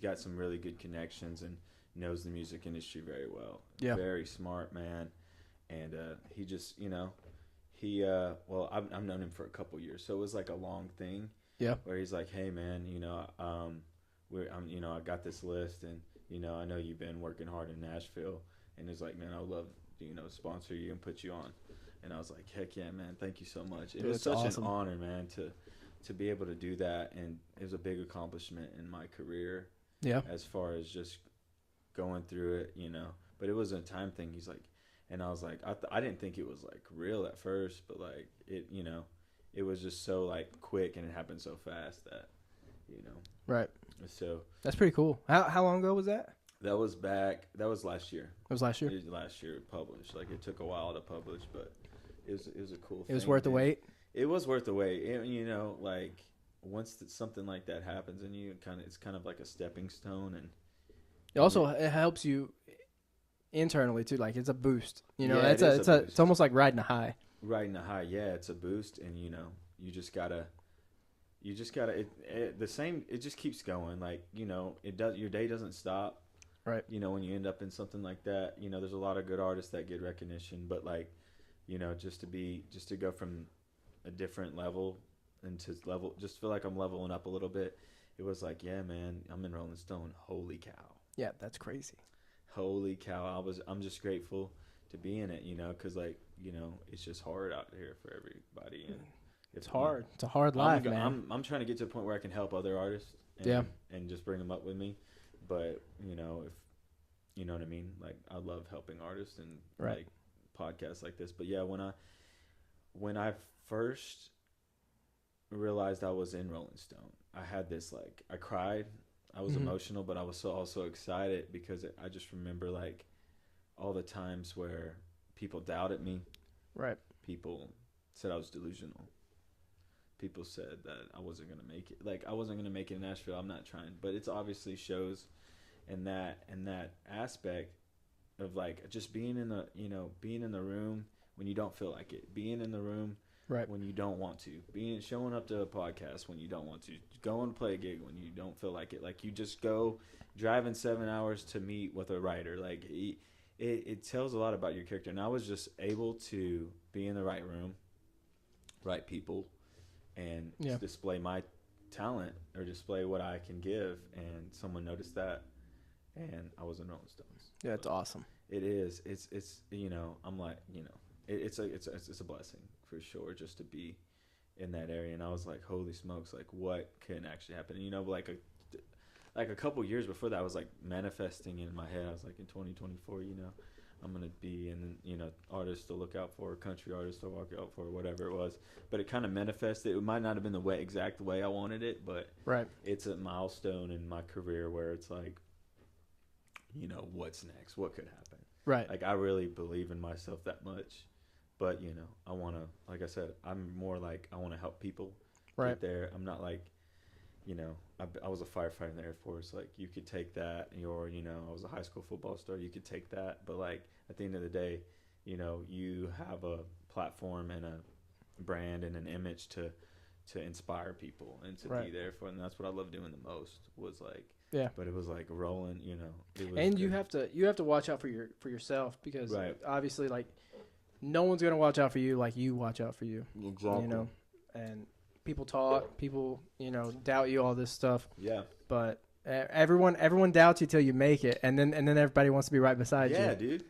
B: got some really good connections and knows the music industry very well.
A: Yeah.
B: Very smart man, and he just I've known him for a couple years, so it was like a long thing.
A: Yeah.
B: Where he's like, hey man, I got this list, and I know you've been working hard in Nashville, and he's like, man, I would love to, sponsor you and put you on. And I was like, heck yeah, man, thank you so much. It was such awesome. An honor, man, to be able to do that, and it was a big accomplishment in my career.
A: Yeah.
B: As far as just going through it, but it was a time thing. He's like, and I was like, I didn't think it was like real at first, but like it, it was just so like quick, and it happened so fast that,
A: Right.
B: So
A: that's pretty cool. How long ago was that?
B: That was last year.
A: It was last year?
B: It was last year published. Like, it took a while to publish, but it was a cool thing.
A: It was worth the wait?
B: It was worth the wait. Like, once something like that happens, and it's kind of like a stepping stone. And
A: it helps you internally, too. Like, it's a boost. It's almost like riding a high.
B: Riding a high, yeah. It's a boost, and, you just gotta... it just keeps going. Like, your day doesn't stop.
A: Right.
B: When you end up in something like that, there's a lot of good artists that get recognition, but like, just to go from a different level into just feel like I'm leveling up a little bit. It was like, yeah, man, I'm in Rolling Stone. Holy cow.
A: Yeah, that's crazy.
B: Holy cow. I'm just grateful to be in it, cause like, it's just hard out here for everybody. And
A: it's hard. It's a hard life,
B: man. I'm trying to get to a point where I can help other artists and just bring them up with me. But, if you know what I mean? Like, I love helping artists and like podcasts like this. But yeah, when I first realized I was in Rolling Stone, I had this, like, I cried. I was emotional, but I was also excited because I just remember, like, all the times where people doubted me.
A: Right.
B: People said I was delusional. People said that I wasn't going to make it. Like, I wasn't going to make it in Nashville. I'm not trying. But it's obviously shows in that aspect of, like, just being in the room when you don't feel like it. Being in the room when you don't want to. Showing up to a podcast when you don't want to. Going to play a gig when you don't feel like it. Like, you just go driving 7 hours to meet with a writer. Like, it tells a lot about your character. And I was just able to be in the right room, right people, and display my talent or display what I can give, and someone noticed that, and I was in Rolling Stones.
A: Yeah, it's awesome.
B: It is. It's I'm like, it's a blessing for sure just to be in that area. And I was like, holy smokes, like, what can actually happen? Like a couple years before that, I was like manifesting in my head. I was like, in 2024, I'm going to be artists to look out for, country artists to walk out for, whatever it was. But it kind of manifested. It might not have been the exact way I wanted it, but it's a milestone in my career where it's like, what's next? What could happen?
A: Right.
B: Like, I really believe in myself that much. But, I want to, like I said, I'm more like, I want to help people get there. I'm not like, I was a firefighter in the Air Force. Like, you could take that, or, I was a high school football star. You could take that. But, like, at the end of the day, you have a platform and a brand and an image to inspire people and to be there for them. And that's what I love doing the most was, like, but it was like rolling, it was
A: and
B: good.
A: you have to watch out for yourself because obviously, like, no one's going to watch out for you like you watch out for you.
B: Exactly.
A: And people talk, people, doubt you, all this stuff.
B: Yeah.
A: But everyone doubts you till you make it, and then everybody wants to be right beside you.
B: Yeah, dude.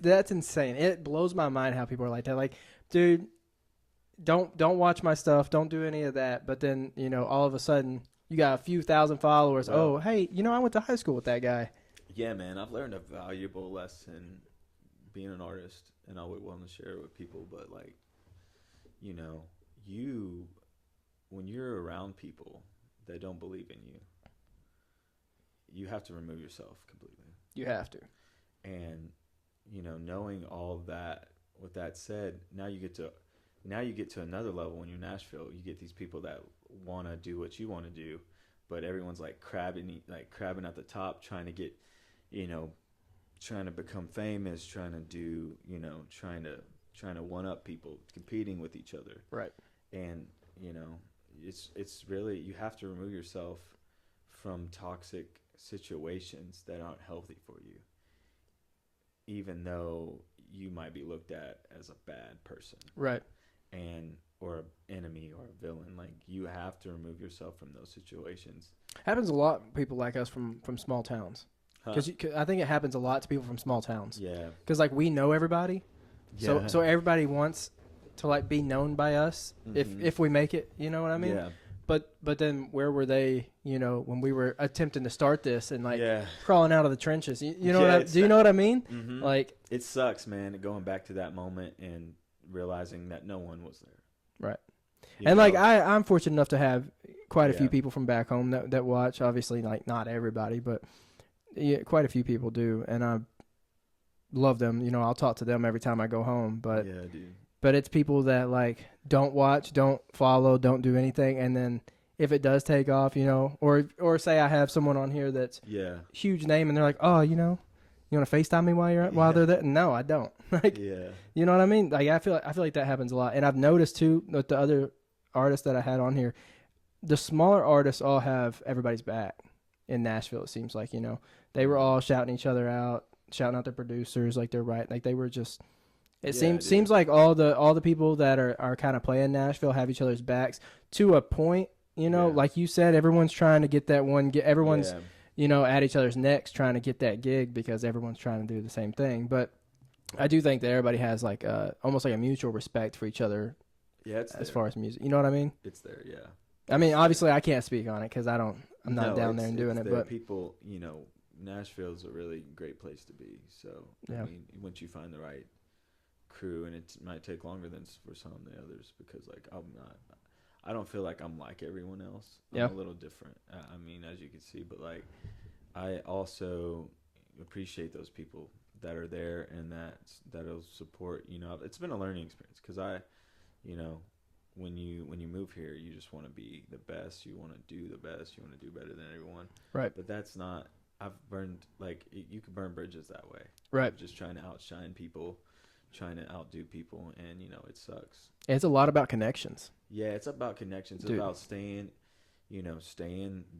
A: That's insane. It blows my mind how people are like that. Like, dude, don't watch my stuff. Don't do any of that. But then, all of a sudden, you got a few thousand followers. Oh, hey, I went to high school with that guy.
B: Yeah, man. I've learned a valuable lesson being an artist, and I would want to share it with people. But, like, when you're around people that don't believe in you, you have to remove yourself completely.
A: You have to.
B: And, knowing all that, with that said, now you get to another level when you're in Nashville. You get these people that want to do what you want to do, but everyone's like crabbing at the top, trying to get, trying to become famous, trying to do, trying to one up people, competing with each other.
A: Right.
B: And, it's really, you have to remove yourself from toxic situations that aren't healthy for you, even though you might be looked at as a bad person.
A: Right.
B: Or an enemy or a villain. Like, you have to remove yourself from those situations.
A: Happens a lot. People like us from small towns. Because I think it happens a lot to people from small towns.
B: Yeah.
A: Because like we know everybody, so everybody wants to like be known by us if we make it. You know what I mean?
B: Yeah.
A: But then where were they? You know, when we were attempting to start this and like
B: Yeah.
A: crawling out of the trenches. You know do you know what I mean?
B: Mm-hmm.
A: Like
B: it sucks, man. Going back to that moment and realizing that no one was there.
A: Right.
B: You
A: and
B: know?
A: like I'm fortunate enough to have quite a few people from back home that watch. Obviously, like not everybody, but quite a few people do, and I love them. You know, I'll talk to them every time I go home. But
B: yeah, dude.
A: But it's people that like don't watch, don't follow, don't do anything, and then if it does take off, you know, or say I have someone on here that's huge name, and they're like, oh, you know, you want to FaceTime me while they're there? No, I don't. Like, you know what I mean? Like I feel like that happens a lot, and I've noticed too with the other artists that I had on here, the smaller artists all have everybody's back in Nashville. It seems like, you know, they were all shouting each other out, shouting out their producers, like they're right, like they were just. It seems like all the people that are kind of playing Nashville have each other's backs to a point, you know, like you said, everyone's trying to get that one, everyone's, you know, at each other's necks trying to get that gig because everyone's trying to do the same thing. But I do think that everybody has like almost like a mutual respect for each other.
B: Yeah, it's
A: as far as music, you know what I mean?
B: It's there, yeah.
A: I mean, obviously I can't speak on it because I'm not down there and doing it. But
B: people, you know, Nashville's a really great place to be. So I mean, once you find the right crew, and it might take longer than for some of the others because like I don't feel like I'm like everyone else. I'm a little different. I mean, as you can see, but like I also appreciate those people that are there and that'll support. You know, it's been a learning experience because you know, when you move here, you just want to be the best. You want to do the best. You want to do better than everyone. Right. But that's not. I've burned you can burn bridges that way. Right. Just trying to outshine people. Trying to outdo people, and you know it sucks.
A: It's a lot about connections.
B: Yeah, it's about connections. It's about staying,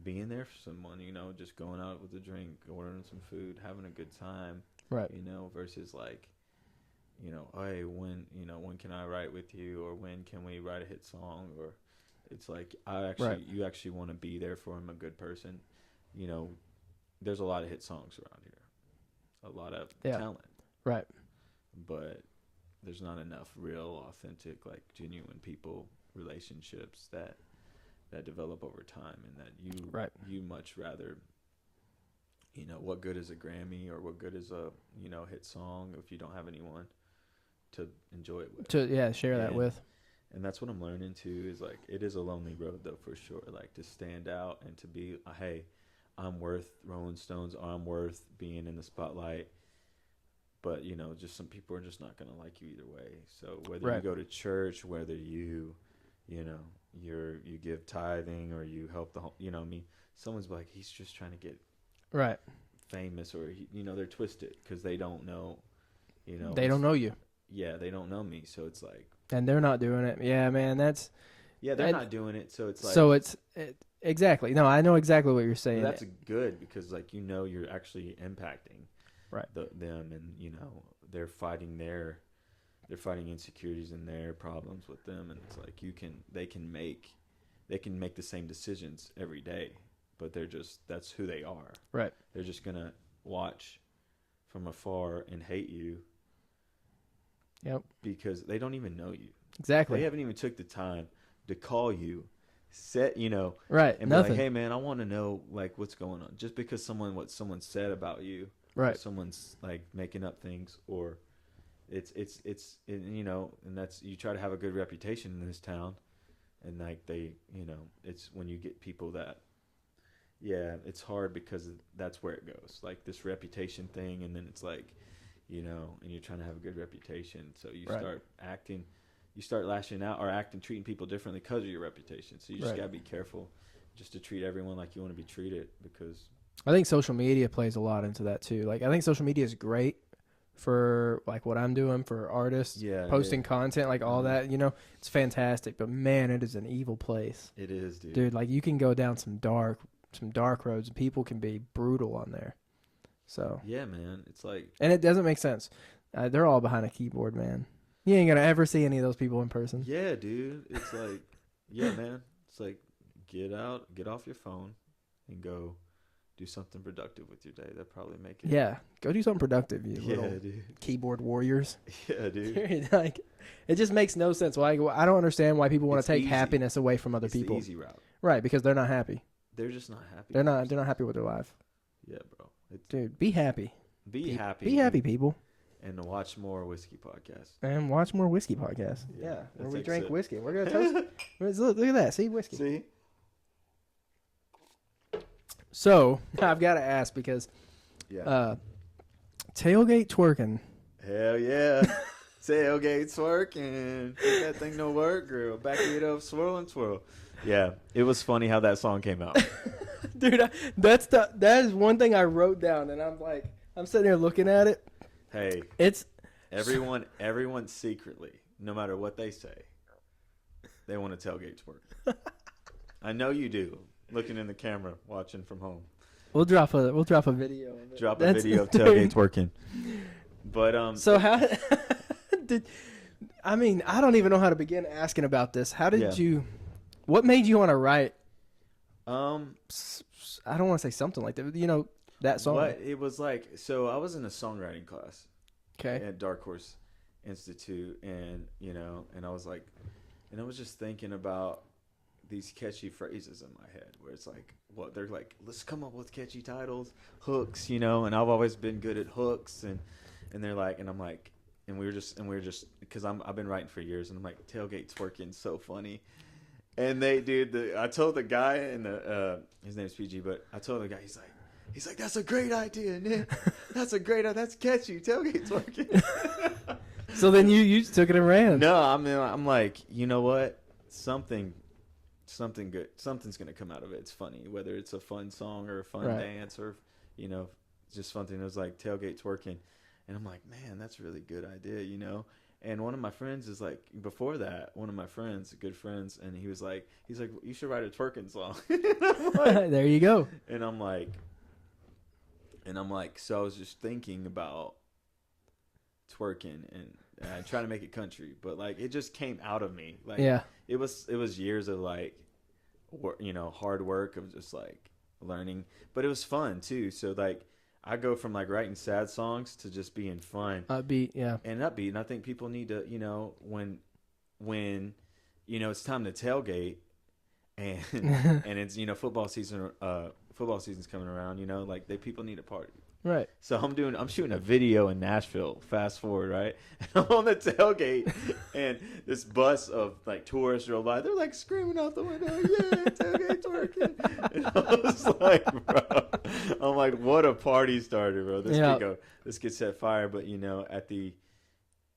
B: being there for someone. You know, just going out with a drink, ordering some food, having a good time. Right. You know, versus like, you know, hey, when can I write with you, or when can we write a hit song, or it's like you actually want to be there for him, a good person. You know, there's a lot of hit songs around here, a lot of talent. Right. But there's not enough real, authentic, like genuine people relationships that develop over time, and that you much rather, you know, what good is a Grammy or what good is a hit song if you don't have anyone to enjoy it with,
A: share that with.
B: And that's what I'm learning too, is like it is a lonely road though, for sure, like to stand out and to be hey, I'm worth Rolling Stones, or I'm worth being in the spotlight. But, you know, just some people are just not going to like you either way. So whether you go to church, whether you give tithing, or you help the whole, you know, someone's like, he's just trying to get famous, or, they're twisted because they don't know,
A: They don't know you.
B: Yeah, they don't know me. So it's like.
A: And they're not doing it. Yeah, man, that's.
B: Yeah, they're not doing it. So it's like.
A: Exactly. No, I know exactly what you're saying.
B: That's good because, like, you're actually impacting. Them, and they're fighting insecurities and their problems with them, and it's like they can make the same decisions every day, but that's who they are. Right. They're just gonna watch from afar and hate you. Yep. Because they don't even know you. Exactly. They haven't even took the time to call you, right, and be like, hey man, I want to know like what's going on. Just because what someone said about you. Right. Someone's like making up things, or it's and that's, you try to have a good reputation in this town, and like it's when you get people that, it's hard because that's where it goes, like this reputation thing, and then it's like, and you're trying to have a good reputation, so you start lashing out or treating people differently because of your reputation. So you just gotta be careful just to treat everyone like you want to be treated, because.
A: I think social media plays a lot into that too. Like I think social media is great for like what I'm doing for artists, posting content, like all that, it's fantastic. But man, it is an evil place.
B: It is, dude.
A: Dude, like you can go down some dark roads, and people can be brutal on there. So
B: yeah, man, it's like,
A: and it doesn't make sense. They're all behind a keyboard, man. You ain't gonna ever see any of those people in person.
B: Yeah, dude. It's like, yeah, man. It's like get off your phone and go do something productive with your day. That probably make it.
A: Yeah, go do something productive, you little
B: dude.
A: keyboard warriors.
B: Yeah, dude.
A: Like, it just makes no sense. Why I don't understand why people want to take happiness away from other people.
B: The easy route.
A: Right, because they're not happy.
B: They're just not happy.
A: They're not happy with their life.
B: Yeah, bro.
A: Dude, be happy.
B: Be happy.
A: Be happy, people.
B: And watch more whiskey podcasts.
A: And watch more whiskey podcasts. Yeah, where we drink whiskey. We're gonna toast. Look at that. See, whiskey.
B: See.
A: So I've got to ask because, tailgate twerking.
B: Hell yeah, tailgate twerking. Make that thing no work, girl. Back it up, swirl and twirl. Yeah, it was funny how that song came out.
A: Dude, that is one thing I wrote down, and I'm sitting there looking at it.
B: Hey,
A: it's
B: everyone secretly, no matter what they say, they want to tailgate twerk. I know you do. Looking in the camera, watching from home.
A: We'll drop a video of it.
B: Drop a video of tailgate twerking. But
A: so how did I don't even know how to begin asking about this. How did you? What made you want to write? I don't want to say something like that. You know that song.
B: What it was like. So I was in a songwriting class.
A: Okay.
B: At Dark Horse Institute, and and I was like, and I was just thinking about these catchy phrases in my head where it's like, they're like, let's come up with catchy titles, hooks, and I've always been good at hooks, and they're like, and I'm like, and we were just because I've been writing for years, and I'm like, tailgate twerking, so funny. And I told the guy, and his name's PG, but I told the guy, he's like, that's a great idea, Nick. That's catchy, tailgate twerking.
A: So then you took it and ran.
B: No, I'm like, you know what? Something good. Something's going to come out of it. It's funny, whether it's a fun song or a fun dance or, just something. It was like tailgate twerking. And I'm like, man, that's a really good idea, And one of my friends is like, before that, one of my friends, good friends, and he's like, you should write a twerking song.
A: Like, there you go.
B: And I'm like, so I was just thinking about twerking and trying to make it country, but like it just came out of me. Like, it was years of like, hard work of just like learning, but it was fun too. So like I go from like writing sad songs to just being fun,
A: upbeat,
B: and upbeat. And I think people need to, when it's time to tailgate, and and it's football season's coming around. Like people need a party.
A: Right.
B: So I'm shooting a video in Nashville. Fast forward, right? And I'm on the tailgate, and this bus of like tourists drove by. They're like screaming out the window, "Yeah, tailgate twerking!" And I was like, bro, I'm like, what a party starter, bro. This could set fire. But at the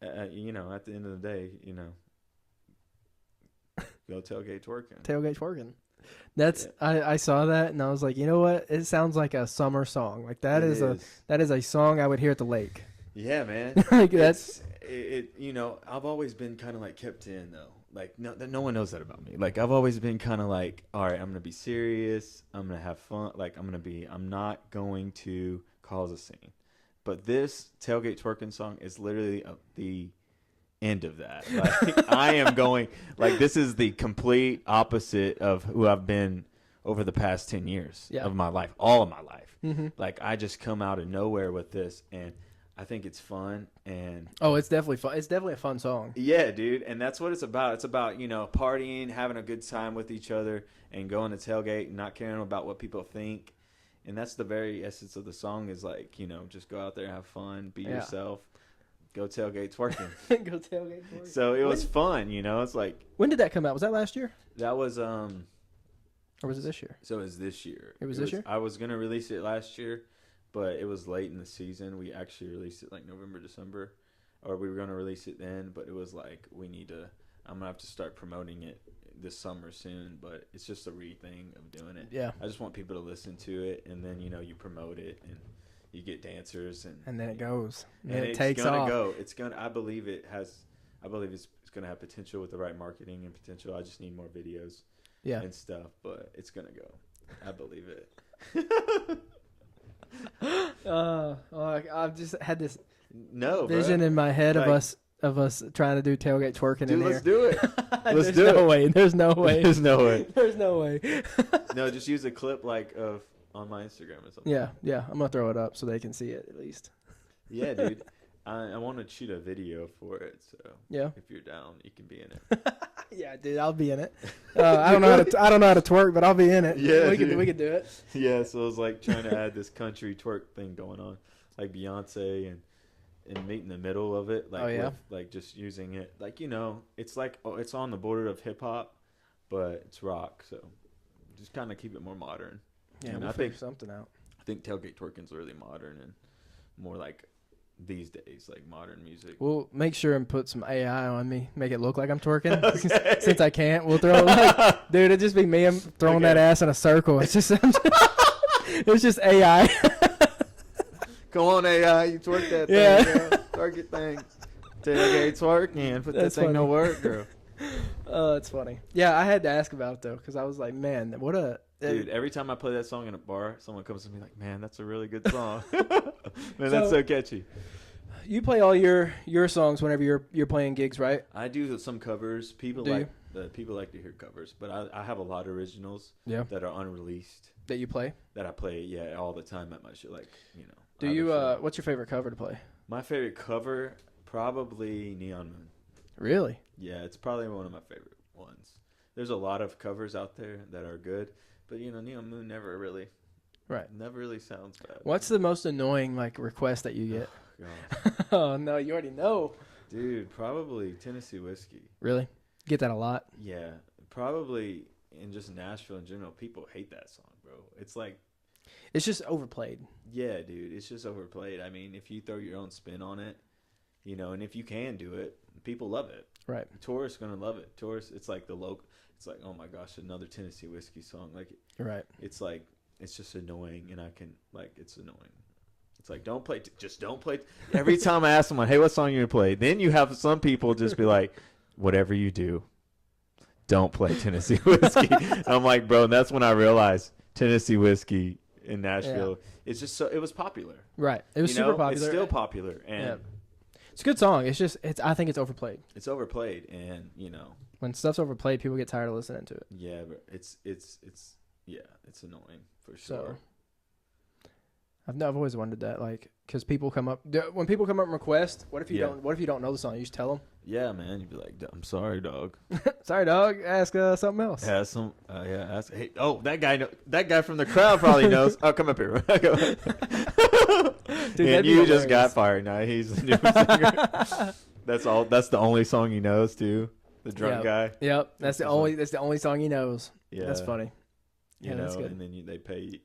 B: end of the day, go tailgate twerking.
A: Tailgate twerking. I saw that and I was like, you know what? It sounds like a summer song. Like that is a song I would hear at the lake.
B: Yeah, man.
A: Like that's
B: I've always been kind of like kept in though. Like no one knows that about me. Like I've always been kind of like, all right, I'm gonna be serious. I'm gonna have fun. Like I'm not going to cause a scene. But this tailgate twerking song is literally the end of that. Like I am going, like this is the complete opposite of who I've been over the past 10 years of my life, all of my life.
A: Mm-hmm.
B: Like I just come out of nowhere with this, and I think it's fun. And
A: it's definitely fun. It's definitely a fun song.
B: Yeah, dude. And that's what it's about. It's about, partying, having a good time with each other, and going to tailgate and not caring about what people think. And that's the very essence of the song is like, just go out there and have fun, be yourself. Go tailgate twerking.
A: Go tailgate twerking.
B: So it was fun, It's like,
A: when did that come out? Was that last year?
B: That was
A: or was it this year?
B: So it was this year.
A: It was this year?
B: I was gonna release it last year, but it was late in the season. We actually released it like November, December, or we were gonna release it then. But it was like I'm gonna have to start promoting it this summer soon. But it's just a thing of doing it.
A: Yeah.
B: I just want people to listen to it, and then you promote it and you get dancers, and then
A: it goes.
B: And it takes off. It's gonna. I believe it's gonna have potential with the right marketing and potential. I just need more videos, and stuff. But it's gonna go. I believe it.
A: I've just had this
B: vision
A: in my head of us trying to do tailgate twerking in here.
B: Let's do it.
A: Let's do it. There's no way.
B: There's no way.
A: There's no way.
B: No, just use a clip like of on my Instagram or something.
A: Yeah, I'm gonna throw it up so they can see it at least.
B: Yeah, dude. I want to shoot a video for it, so
A: yeah,
B: if you're down, you can be in it.
A: Yeah, dude, I'll be in it. I don't know how to twerk, but I'll be in it.
B: Yeah,
A: we could do it.
B: Yeah, so it was like trying to add this country twerk thing going on, like Beyonce and meet in the middle of it, like with, like just using it, like it's like it's on the border of hip hop, but it's rock, so just kind of keep it more modern.
A: Yeah, we'll figure something out.
B: I think tailgate twerking is really modern and more like these days, like modern music.
A: We'll make sure and put some AI on me, make it look like I'm twerking. Okay. Since I can't, we'll throw like, dude, it'd just be me throwing that ass in a circle. It's just it's just AI.
B: Come on, AI, you twerk that thing, girl. Twerk your thing. Tailgate twerking, put that thing to work, girl.
A: Oh, that's funny. Yeah, I had to ask about it though, because I was like, man, what a
B: dude. Every time I play that song in a bar, someone comes to me like, man, that's a really good song. Man, that's so catchy.
A: You play all your songs whenever you're playing gigs, right?
B: I do some covers. People like to hear covers, but I have a lot of originals that are unreleased
A: that you play.
B: That I play, all the time at my show. Like
A: Do you? What's your favorite cover to play?
B: My favorite cover, probably Neon Moon.
A: Really?
B: Yeah, it's probably one of my favorite ones. There's a lot of covers out there that are good, but Neon Moon never really sounds bad.
A: What's the most annoying request that you get? Oh no, you already know.
B: Dude, probably Tennessee Whiskey.
A: Really? Get that a lot?
B: Yeah, probably in just Nashville in general, people hate that song, bro. It's like
A: it's just overplayed.
B: Yeah, dude, it's just overplayed. I mean, if you throw your own spin on it, and if you can do it, people love it.
A: Right.
B: Tourists gonna love it. Tourists, it's like it's like, oh my gosh, another Tennessee Whiskey song. Like,
A: right.
B: It's like, it's just annoying, and it's annoying. It's like, just don't play. Every time I ask someone, hey, what song you gonna play? Then you have some people just be like, whatever you do, don't play Tennessee Whiskey. I'm like, bro, and that's when I realized Tennessee Whiskey in Nashville. Yeah. It's just it was popular.
A: Right. It was super popular.
B: It's still popular, and
A: it's a good song. It's just I think it's overplayed.
B: It's overplayed, and
A: when stuff's overplayed, people get tired of listening to it.
B: Yeah, but it's annoying for sure.
A: So, I've always wondered that, because people come up when people come up and request. What if you don't know the song? You just tell them.
B: Yeah, man. You'd be like, I'm sorry, dog.
A: Sorry, dog. Ask something else.
B: Ask some. Ask. Hey, that guy from the crowd probably knows. Oh, come up here. Dude, and you just got fired. Now he's the new singer. That's all. That's the only song he knows too. The drunk guy.
A: Yep. That's the only song he knows. Yeah. That's funny.
B: Yeah, that's good. And then they pay.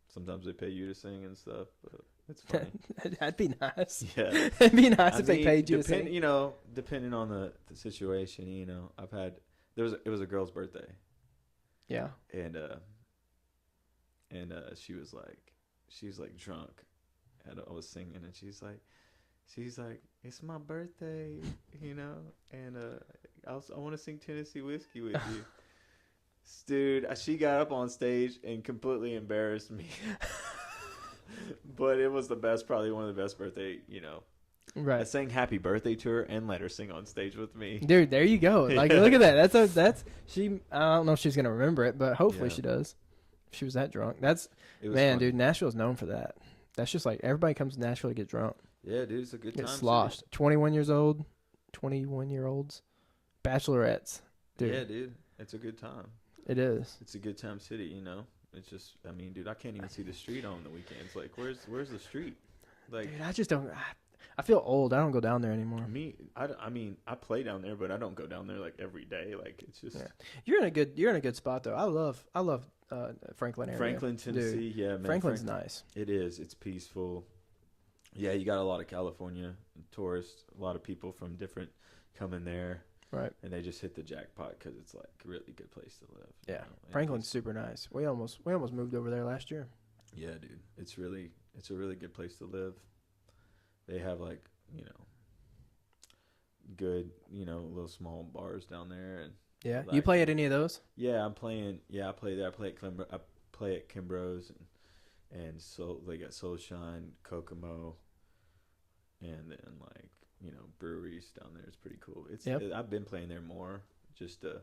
B: Sometimes they pay you to sing and stuff. But it's funny.
A: That'd be nice.
B: Yeah.
A: It'd be nice if they paid you to sing.
B: Depending on the situation, I've had it was a girl's birthday.
A: Yeah.
B: And she was drunk. And I was singing, and she's like, it's my birthday, and I want to sing Tennessee Whiskey with you. Dude, she got up on stage and completely embarrassed me. But it was probably one of the best birthday,
A: Right.
B: I sang happy birthday to her and let her sing on stage with me.
A: Dude, there you go. Look at that. That's she. I don't know if she's gonna remember it, but hopefully she does. If she was that drunk. Dude, Nashville's known for that. That's just everybody comes to Nashville to get drunk.
B: Yeah, dude, it's a good time.
A: Get sloshed. 21-year-olds, bachelorettes. Dude.
B: Yeah, dude, it's a good time.
A: It is.
B: It's a good time city, It's just, dude, I can't even see the street on the weekends. Like, where's the street? Like,
A: dude, I just don't. I feel old. I don't go down there anymore.
B: I play down there, but I don't go down there every day. Like, it's just. Yeah.
A: You're in a good spot though. I love Franklin area.
B: Franklin, Tennessee. Dude. Yeah, man.
A: Franklin's nice.
B: It is. It's peaceful. Yeah, you got a lot of California tourists. A lot of people from different coming there.
A: Right.
B: And they just hit the jackpot because it's a really good place to live.
A: Yeah. Franklin's super nice. We almost moved over there last year.
B: Yeah, dude. It's a really good place to live. They have good, little small bars down there, and
A: yeah. You play at any of those?
B: Yeah, I'm playing. Yeah, I play there. I play at Kimbrough's, and so they got Soul Shine, Kokomo, and then breweries down there. It's pretty cool. I've been playing there more just to.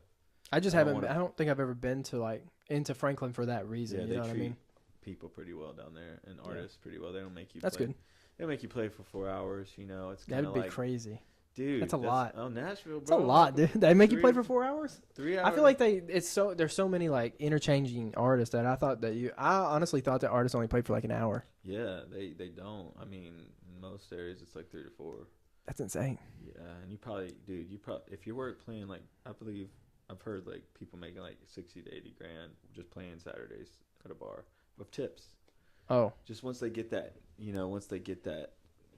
A: I just haven't. I don't think I've ever been to into Franklin for that reason.
B: Yeah,
A: you know what I mean?
B: people pretty well down there and artists pretty well. They don't make you.
A: That's
B: play.
A: good.
B: They make you play for 4 hours. You know, it's kind
A: That'd
B: of
A: be
B: like
A: crazy.
B: Dude,
A: that's a lot.
B: Oh, Nashville, bro.
A: It's a lot, dude. They make you play for 4 hours?
B: 3 hours.
A: I feel like there's so many like interchanging artists that I honestly thought that artists only played for like an hour.
B: Yeah, they don't. I mean, in most areas it's like 3 to 4.
A: That's insane.
B: Yeah, and if you were playing like, I believe I've heard like people making like 60 to 80 grand just playing Saturdays at a bar with tips.
A: Oh.
B: Just once they get that,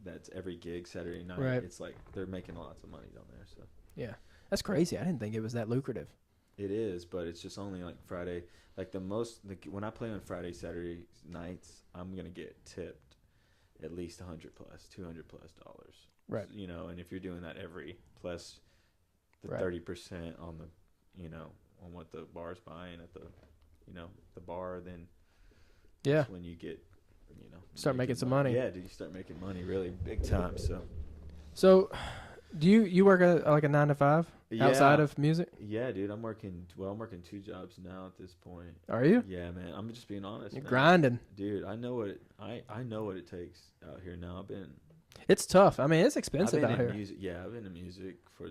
B: that's every gig Saturday night.
A: Right.
B: It's like they're making lots of money down there. So
A: yeah, that's crazy. I didn't think it was that lucrative.
B: it is, but it's just only like Friday. Like when I play on Friday, Saturday nights, I'm gonna get tipped at least $100+, $200+.
A: Right.
B: You know, and if you're doing that every plus the
A: Right.
B: 30% on the, on what the bar's buying at the, the bar, then
A: Yeah.
B: that's when you get,
A: Start making some money.
B: Yeah, dude, you start making money really big time.
A: So, do you work like a 9 to 5 outside of music?
B: Yeah, dude, I'm working 2 jobs now at this point.
A: Are you?
B: Yeah, man. I'm just being honest.
A: You're
B: man.
A: grinding.
B: Dude, I know what it takes out here now.
A: It's tough. I mean, it's expensive out here.
B: Music. Yeah, I've been in music for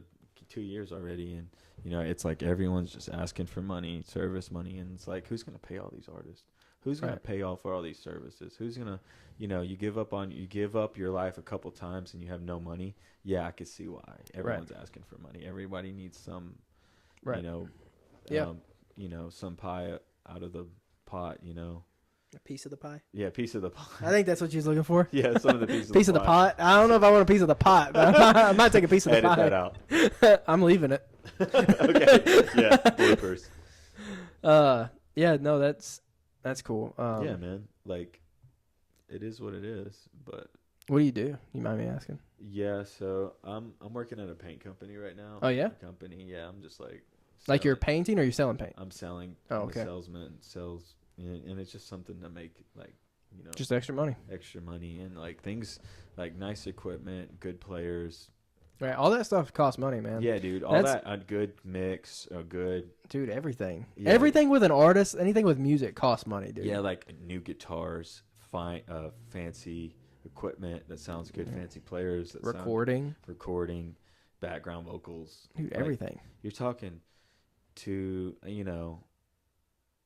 B: 2 years already, and it's like everyone's just asking for money, service money, and it's like, who's gonna pay all these artists? Who's gonna pay for all these services? Who's gonna, you give up your life a couple times and you have no money. Yeah, I could see why everyone's asking for money. Everybody needs some, some pie out of the pot.
A: A piece of the pie.
B: Yeah, piece of the pie.
A: I think that's what she's looking for.
B: Yeah, some of the
A: piece of the pot. I don't know if I want a piece of the pot, but I might take a piece of the pie.
B: Edit that out.
A: I'm leaving it.
B: Okay. Yeah, bloopers.
A: Yeah, no, that's cool.
B: Yeah, man. Like, it is what it is. But
A: what do? You mind me asking?
B: Yeah, so I'm working at a paint company right now.
A: Oh yeah.
B: Company. Yeah, I'm just like.
A: Like you're painting, or you're selling paint?
B: I'm selling.
A: Oh, okay.
B: I'm a salesman sells, and it's just something to make
A: just extra money.
B: Extra money and like things like nice equipment, good players.
A: Right, all that stuff costs money, man.
B: Yeah, dude. A good mix,
A: Dude, everything.
B: Yeah.
A: Everything with an artist, anything with music costs money, dude.
B: Yeah, like new guitars, fancy equipment that sounds good, fancy players that
A: recording,
B: background vocals.
A: Dude, like, everything.
B: You're talking to,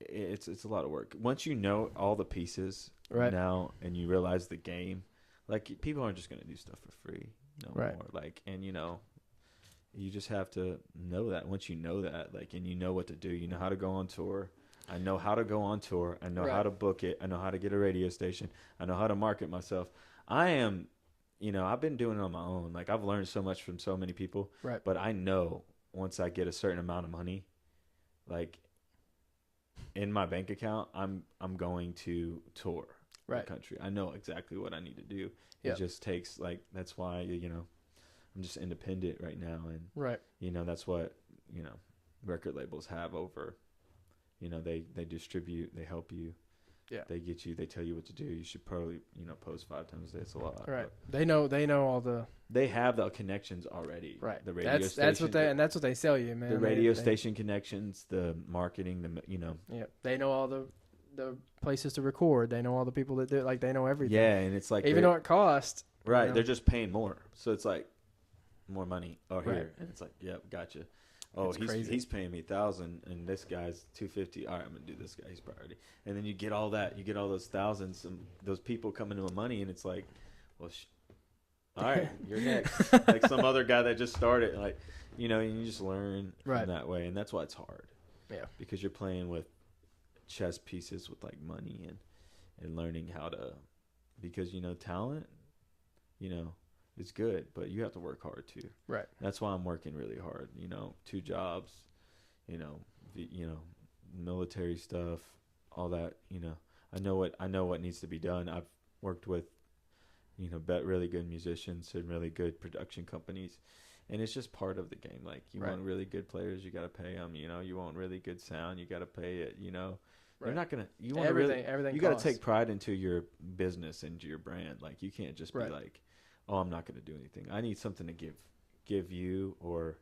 B: it's a lot of work. Once you know all the pieces now and you realize the game, like people aren't just going to do stuff for free. No more. Like, and you just have to know that. Once you know that, like, and you know what to do, you know how to go on tour. I know how to go on tour. I know how to book it. I know how to get a radio station. I know how to market myself. I am, I've been doing it on my own. Like, I've learned so much from so many people.
A: Right.
B: But I know once I get a certain amount of money, like in my bank account, I'm going to tour the country. I know exactly what I need to do. It just takes that's why I'm just independent right now, and that's what record labels have over. They distribute, they help you. Yeah, they get you. They tell you what to do. You should probably post 5 times a day. It's a lot.
A: Right. They know all the.
B: They have the connections already.
A: Right.
B: The radio station.
A: That's what they sell you, man.
B: The radio station connections, the marketing, Yeah.
A: They know all the places to record. They know all the people that do. Like, they know everything.
B: Yeah, and it's like
A: even though it costs.
B: Right. They're just paying more, so it's like more money here, and it's like, yep, gotcha. Oh, he's paying me $1,000, and this guy's $250. All right, I'm gonna do this guy. He's priority. And then you get all that. You get all those thousands, and those people coming to the money, and it's like, well, all right, you're next. Like some other guy that just started, and you just learn from that way, and that's why it's hard.
A: Yeah,
B: because you're playing with chess pieces with like money and learning how to, because talent, it's good, but you have to work hard too.
A: Right. That's
B: why I'm working really hard. 2 jobs, military stuff, all that. I know what needs to be done. I've worked with, really good musicians and really good production companies, and it's just part of the game. Like, you want really good players, you got to pay them. You want really good sound, you got to pay it. They're not gonna. You want everything. You got to take pride into your business and your brand. Like, you can't just be like, oh, I'm not going to do anything. I need something to give you, or,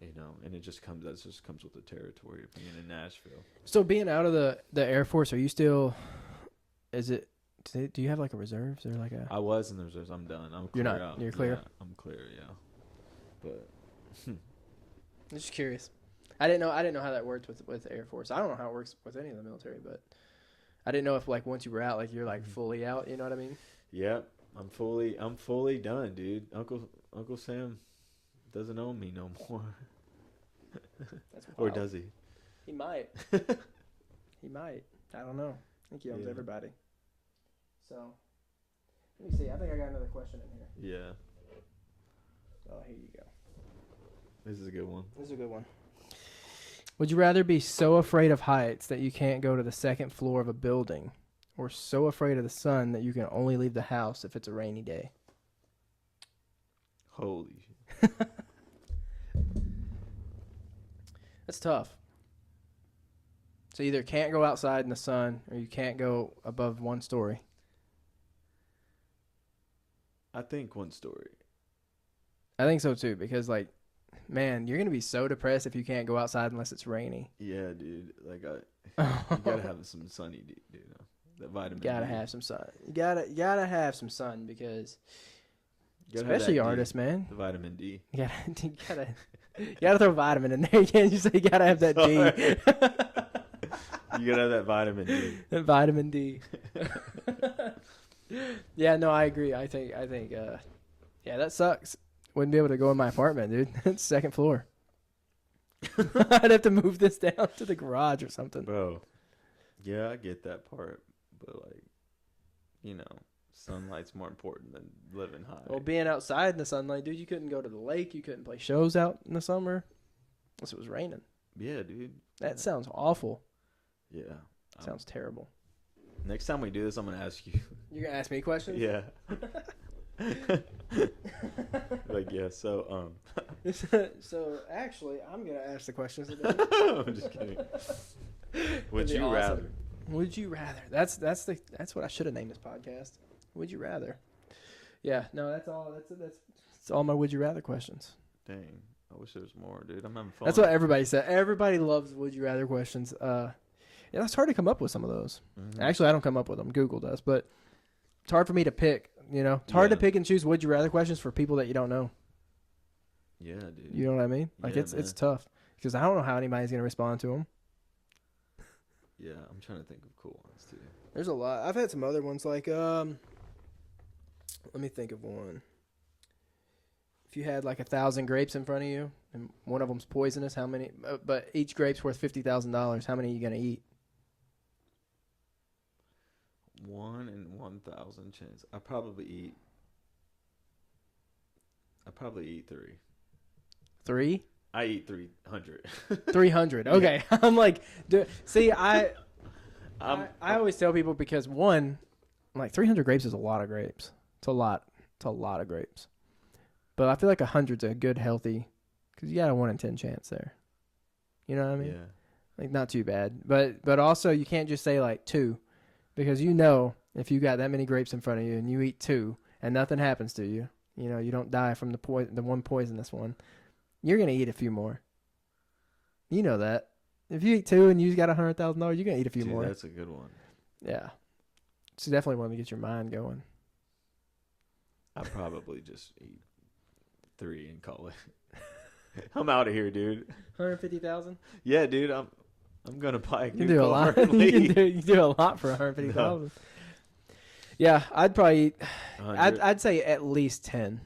B: and it just comes with the territory of being in Nashville.
A: So being out of the Air Force, are you still Is it? Do you have like a reserves or like a?
B: I was in the reserves. I'm done. I'm clear.
A: You're not.
B: Out.
A: You're clear.
B: Yeah, I'm clear. Yeah. But
A: I'm just curious. I didn't know how that worked with the Air Force. I don't know how it works with any of the military, but I didn't know if like once you were out, like you're like fully out. You know what I mean?
B: Yeah, I'm fully done, dude. Uncle Sam doesn't own me no more.
A: That's
B: or does he?
A: He might. He might. I don't know. I think he owns everybody. So, let me see. I think I got another question in here.
B: Yeah.
A: Oh, here you go.
B: This is a good one.
A: This is a good one. Would you rather be so afraid of heights that you can't go to the second floor of a building, or so afraid of the sun that you can only leave the house if it's a rainy day?
B: Holy shit.
A: That's tough. So either can't go outside in the sun or you can't go above one story.
B: I think one story.
A: I think so too, because like, man, you're gonna be so depressed if you can't go outside unless it's rainy.
B: Yeah, dude. Like you gotta have some sunny, dude. That vitamin.
A: You gotta
B: D.
A: have some sun. You gotta have some sun because,
B: You
A: especially artists, man.
B: The vitamin D.
A: You gotta throw vitamin in there. You can't just say you gotta have that D.
B: You gotta have that vitamin D.
A: That vitamin D. Yeah, no, I agree. I think, yeah, that sucks. Wouldn't be able to go in my apartment, dude. It's second floor. I'd have to move this down to the garage or something.
B: Bro, yeah, I get that part, but like, sunlight's more important than living high.
A: Well, being outside in the sunlight, dude, you couldn't go to the lake. You couldn't play shows out in the summer unless it was raining.
B: Yeah, dude.
A: That sounds awful.
B: Yeah.
A: Sounds terrible.
B: Next time we do this, I'm going to ask you.
A: You're going to ask me questions?
B: Yeah. Like, yeah, so,
A: So, actually, I'm going to ask the questions today.
B: I'm just kidding. Would you rather?
A: Would you rather? That's what I should have named this podcast. Would you rather? Yeah, no, that's all. That's all my would you rather questions.
B: Dang, I wish there was more, dude. I'm having fun.
A: That's what everybody said. Everybody loves would you rather questions. Yeah, it's hard to come up with some of those. Mm-hmm. Actually, I don't come up with them. Google does, but it's hard for me to pick. It's hard to pick and choose would you rather questions for people that you don't know.
B: Yeah, dude.
A: You know what I mean? Like it's tough because I don't know how anybody's gonna respond to them.
B: Yeah, I'm trying to think of cool ones too.
A: There's a lot. I've had some other ones like let me think of one. If you had like 1,000 grapes in front of you and one of them's poisonous, how many? But each grape's worth $50,000. How many are you gonna eat?
B: 1 in 1,000 chance. I probably eat 3.
A: 3?
B: I eat 300.
A: 300. Okay. Yeah. I'm like, see, I always tell people because one, like 300 grapes is a lot of grapes. It's a lot of grapes. But I feel like 100's a good healthy, because you got a 1 in 10 chance there. You know what I mean? Yeah. Like not too bad. But also you can't just say like 2, because if you got that many grapes in front of you and you eat 2 and nothing happens to you, you don't die from the one poisonous one. You're going to eat a few more. You know that. If you eat 2 and you got $100,000, you're going to eat a few more.
B: That's a good one.
A: Yeah. So definitely want to get your mind going.
B: I probably just eat 3 and call it. I'm out of here, dude. 150,000? Yeah, dude. I'm going to buy a new
A: do a lot. You can do a lot for 150,000. No. Yeah, I'd probably eat. I'd say at least 10.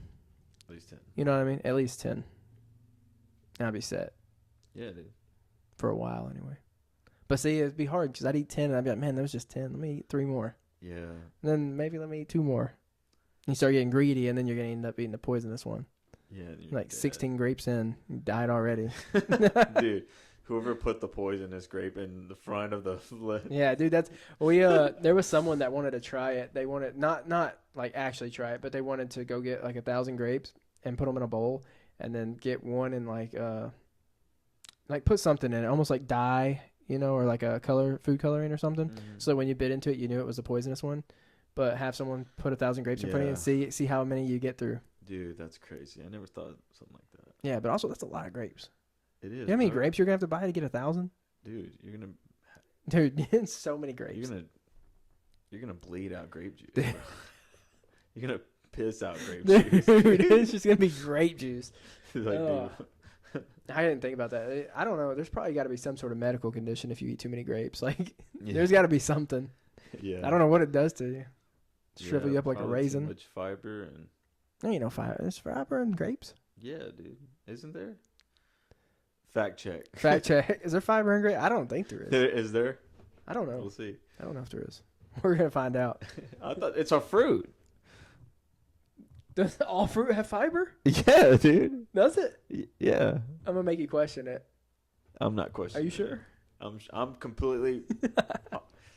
B: At least 10.
A: You know what I mean? At least 10. I'd be set.
B: Yeah, dude.
A: For a while, anyway. But see, it'd be hard because I'd eat 10 and I'd be like, man, that was just 10. Let me eat 3 more.
B: Yeah.
A: And then maybe let me eat 2 more. You start getting greedy, and then you're going to end up eating the poisonous one.
B: Yeah.
A: Like dead. 16 grapes in, you died already.
B: Dude, whoever put the poisonous grape in the front of the lid.
A: Yeah, dude, there was someone that wanted to try it. They wanted, not like actually try it, but they wanted to go get like 1,000 grapes and put them in a bowl. And then get one and like put something in it, almost like dye, or like a food coloring or something. Mm-hmm. So when you bit into it, you knew it was a poisonous one. But have someone put 1,000 grapes in front of you and see how many you get through.
B: Dude, that's crazy. I never thought of something like that.
A: Yeah, but also that's a lot of grapes.
B: It is.
A: You know how many grapes you're gonna have to buy to get 1,000?
B: Dude, you're gonna.
A: Dude, so many grapes.
B: You're gonna You're gonna bleed out grape juice. Bro. You're gonna piss out grape juice.
A: Dude, it's just gonna be grape juice.
B: Like,
A: I didn't think about that. I don't know. There's probably got to be some sort of medical condition if you eat too many grapes. Like, there's got to be something.
B: Yeah.
A: I don't know what it does to you. Shrivel you up like a raisin.
B: Too much fiber and.
A: No, you know, there's fiber in grapes.
B: Yeah, dude. Isn't there? Fact check.
A: Fact check. Is there fiber in grapes? I don't think there is.
B: Is there?
A: I don't know.
B: We'll see.
A: I don't know if there is. We're gonna find out.
B: I thought it's a fruit.
A: Does all fruit have fiber?
B: Yeah, dude.
A: Does it?
B: Yeah.
A: I'm gonna make you question it.
B: I'm not questioning.
A: Are you sure?
B: I'm completely.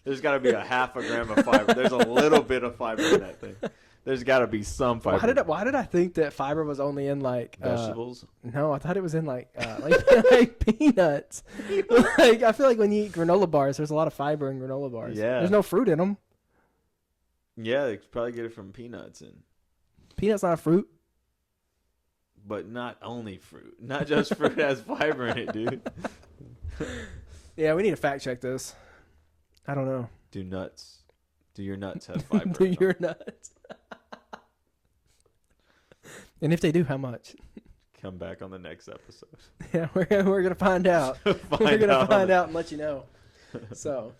B: There's got to be a half a gram of fiber. There's a little bit of fiber in that thing. There's got to be some fiber.
A: Why did I think that fiber was only in like
B: vegetables?
A: No, I thought it was in like like peanuts. Like I feel like when you eat granola bars, there's a lot of fiber in granola bars.
B: Yeah.
A: There's no fruit in them.
B: Yeah, they could probably get it from peanuts and.
A: Peanuts not a fruit.
B: But not only fruit. Not just fruit has fiber in it, dude.
A: Yeah, we need to fact check this. I don't know.
B: Do your nuts have fiber?
A: Do your nuts? And if they do, how much?
B: Come back on the next episode.
A: Yeah, we're gonna find out. We're gonna find out and let you know. So,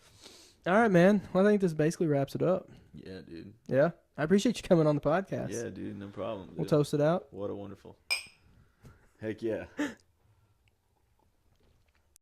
A: all right, man. Well, I think this basically wraps it up.
B: Yeah, dude.
A: Yeah, I appreciate you coming on the podcast.
B: Yeah, dude. No problem. Dude.
A: We'll toast it out.
B: What a wonderful. Heck yeah.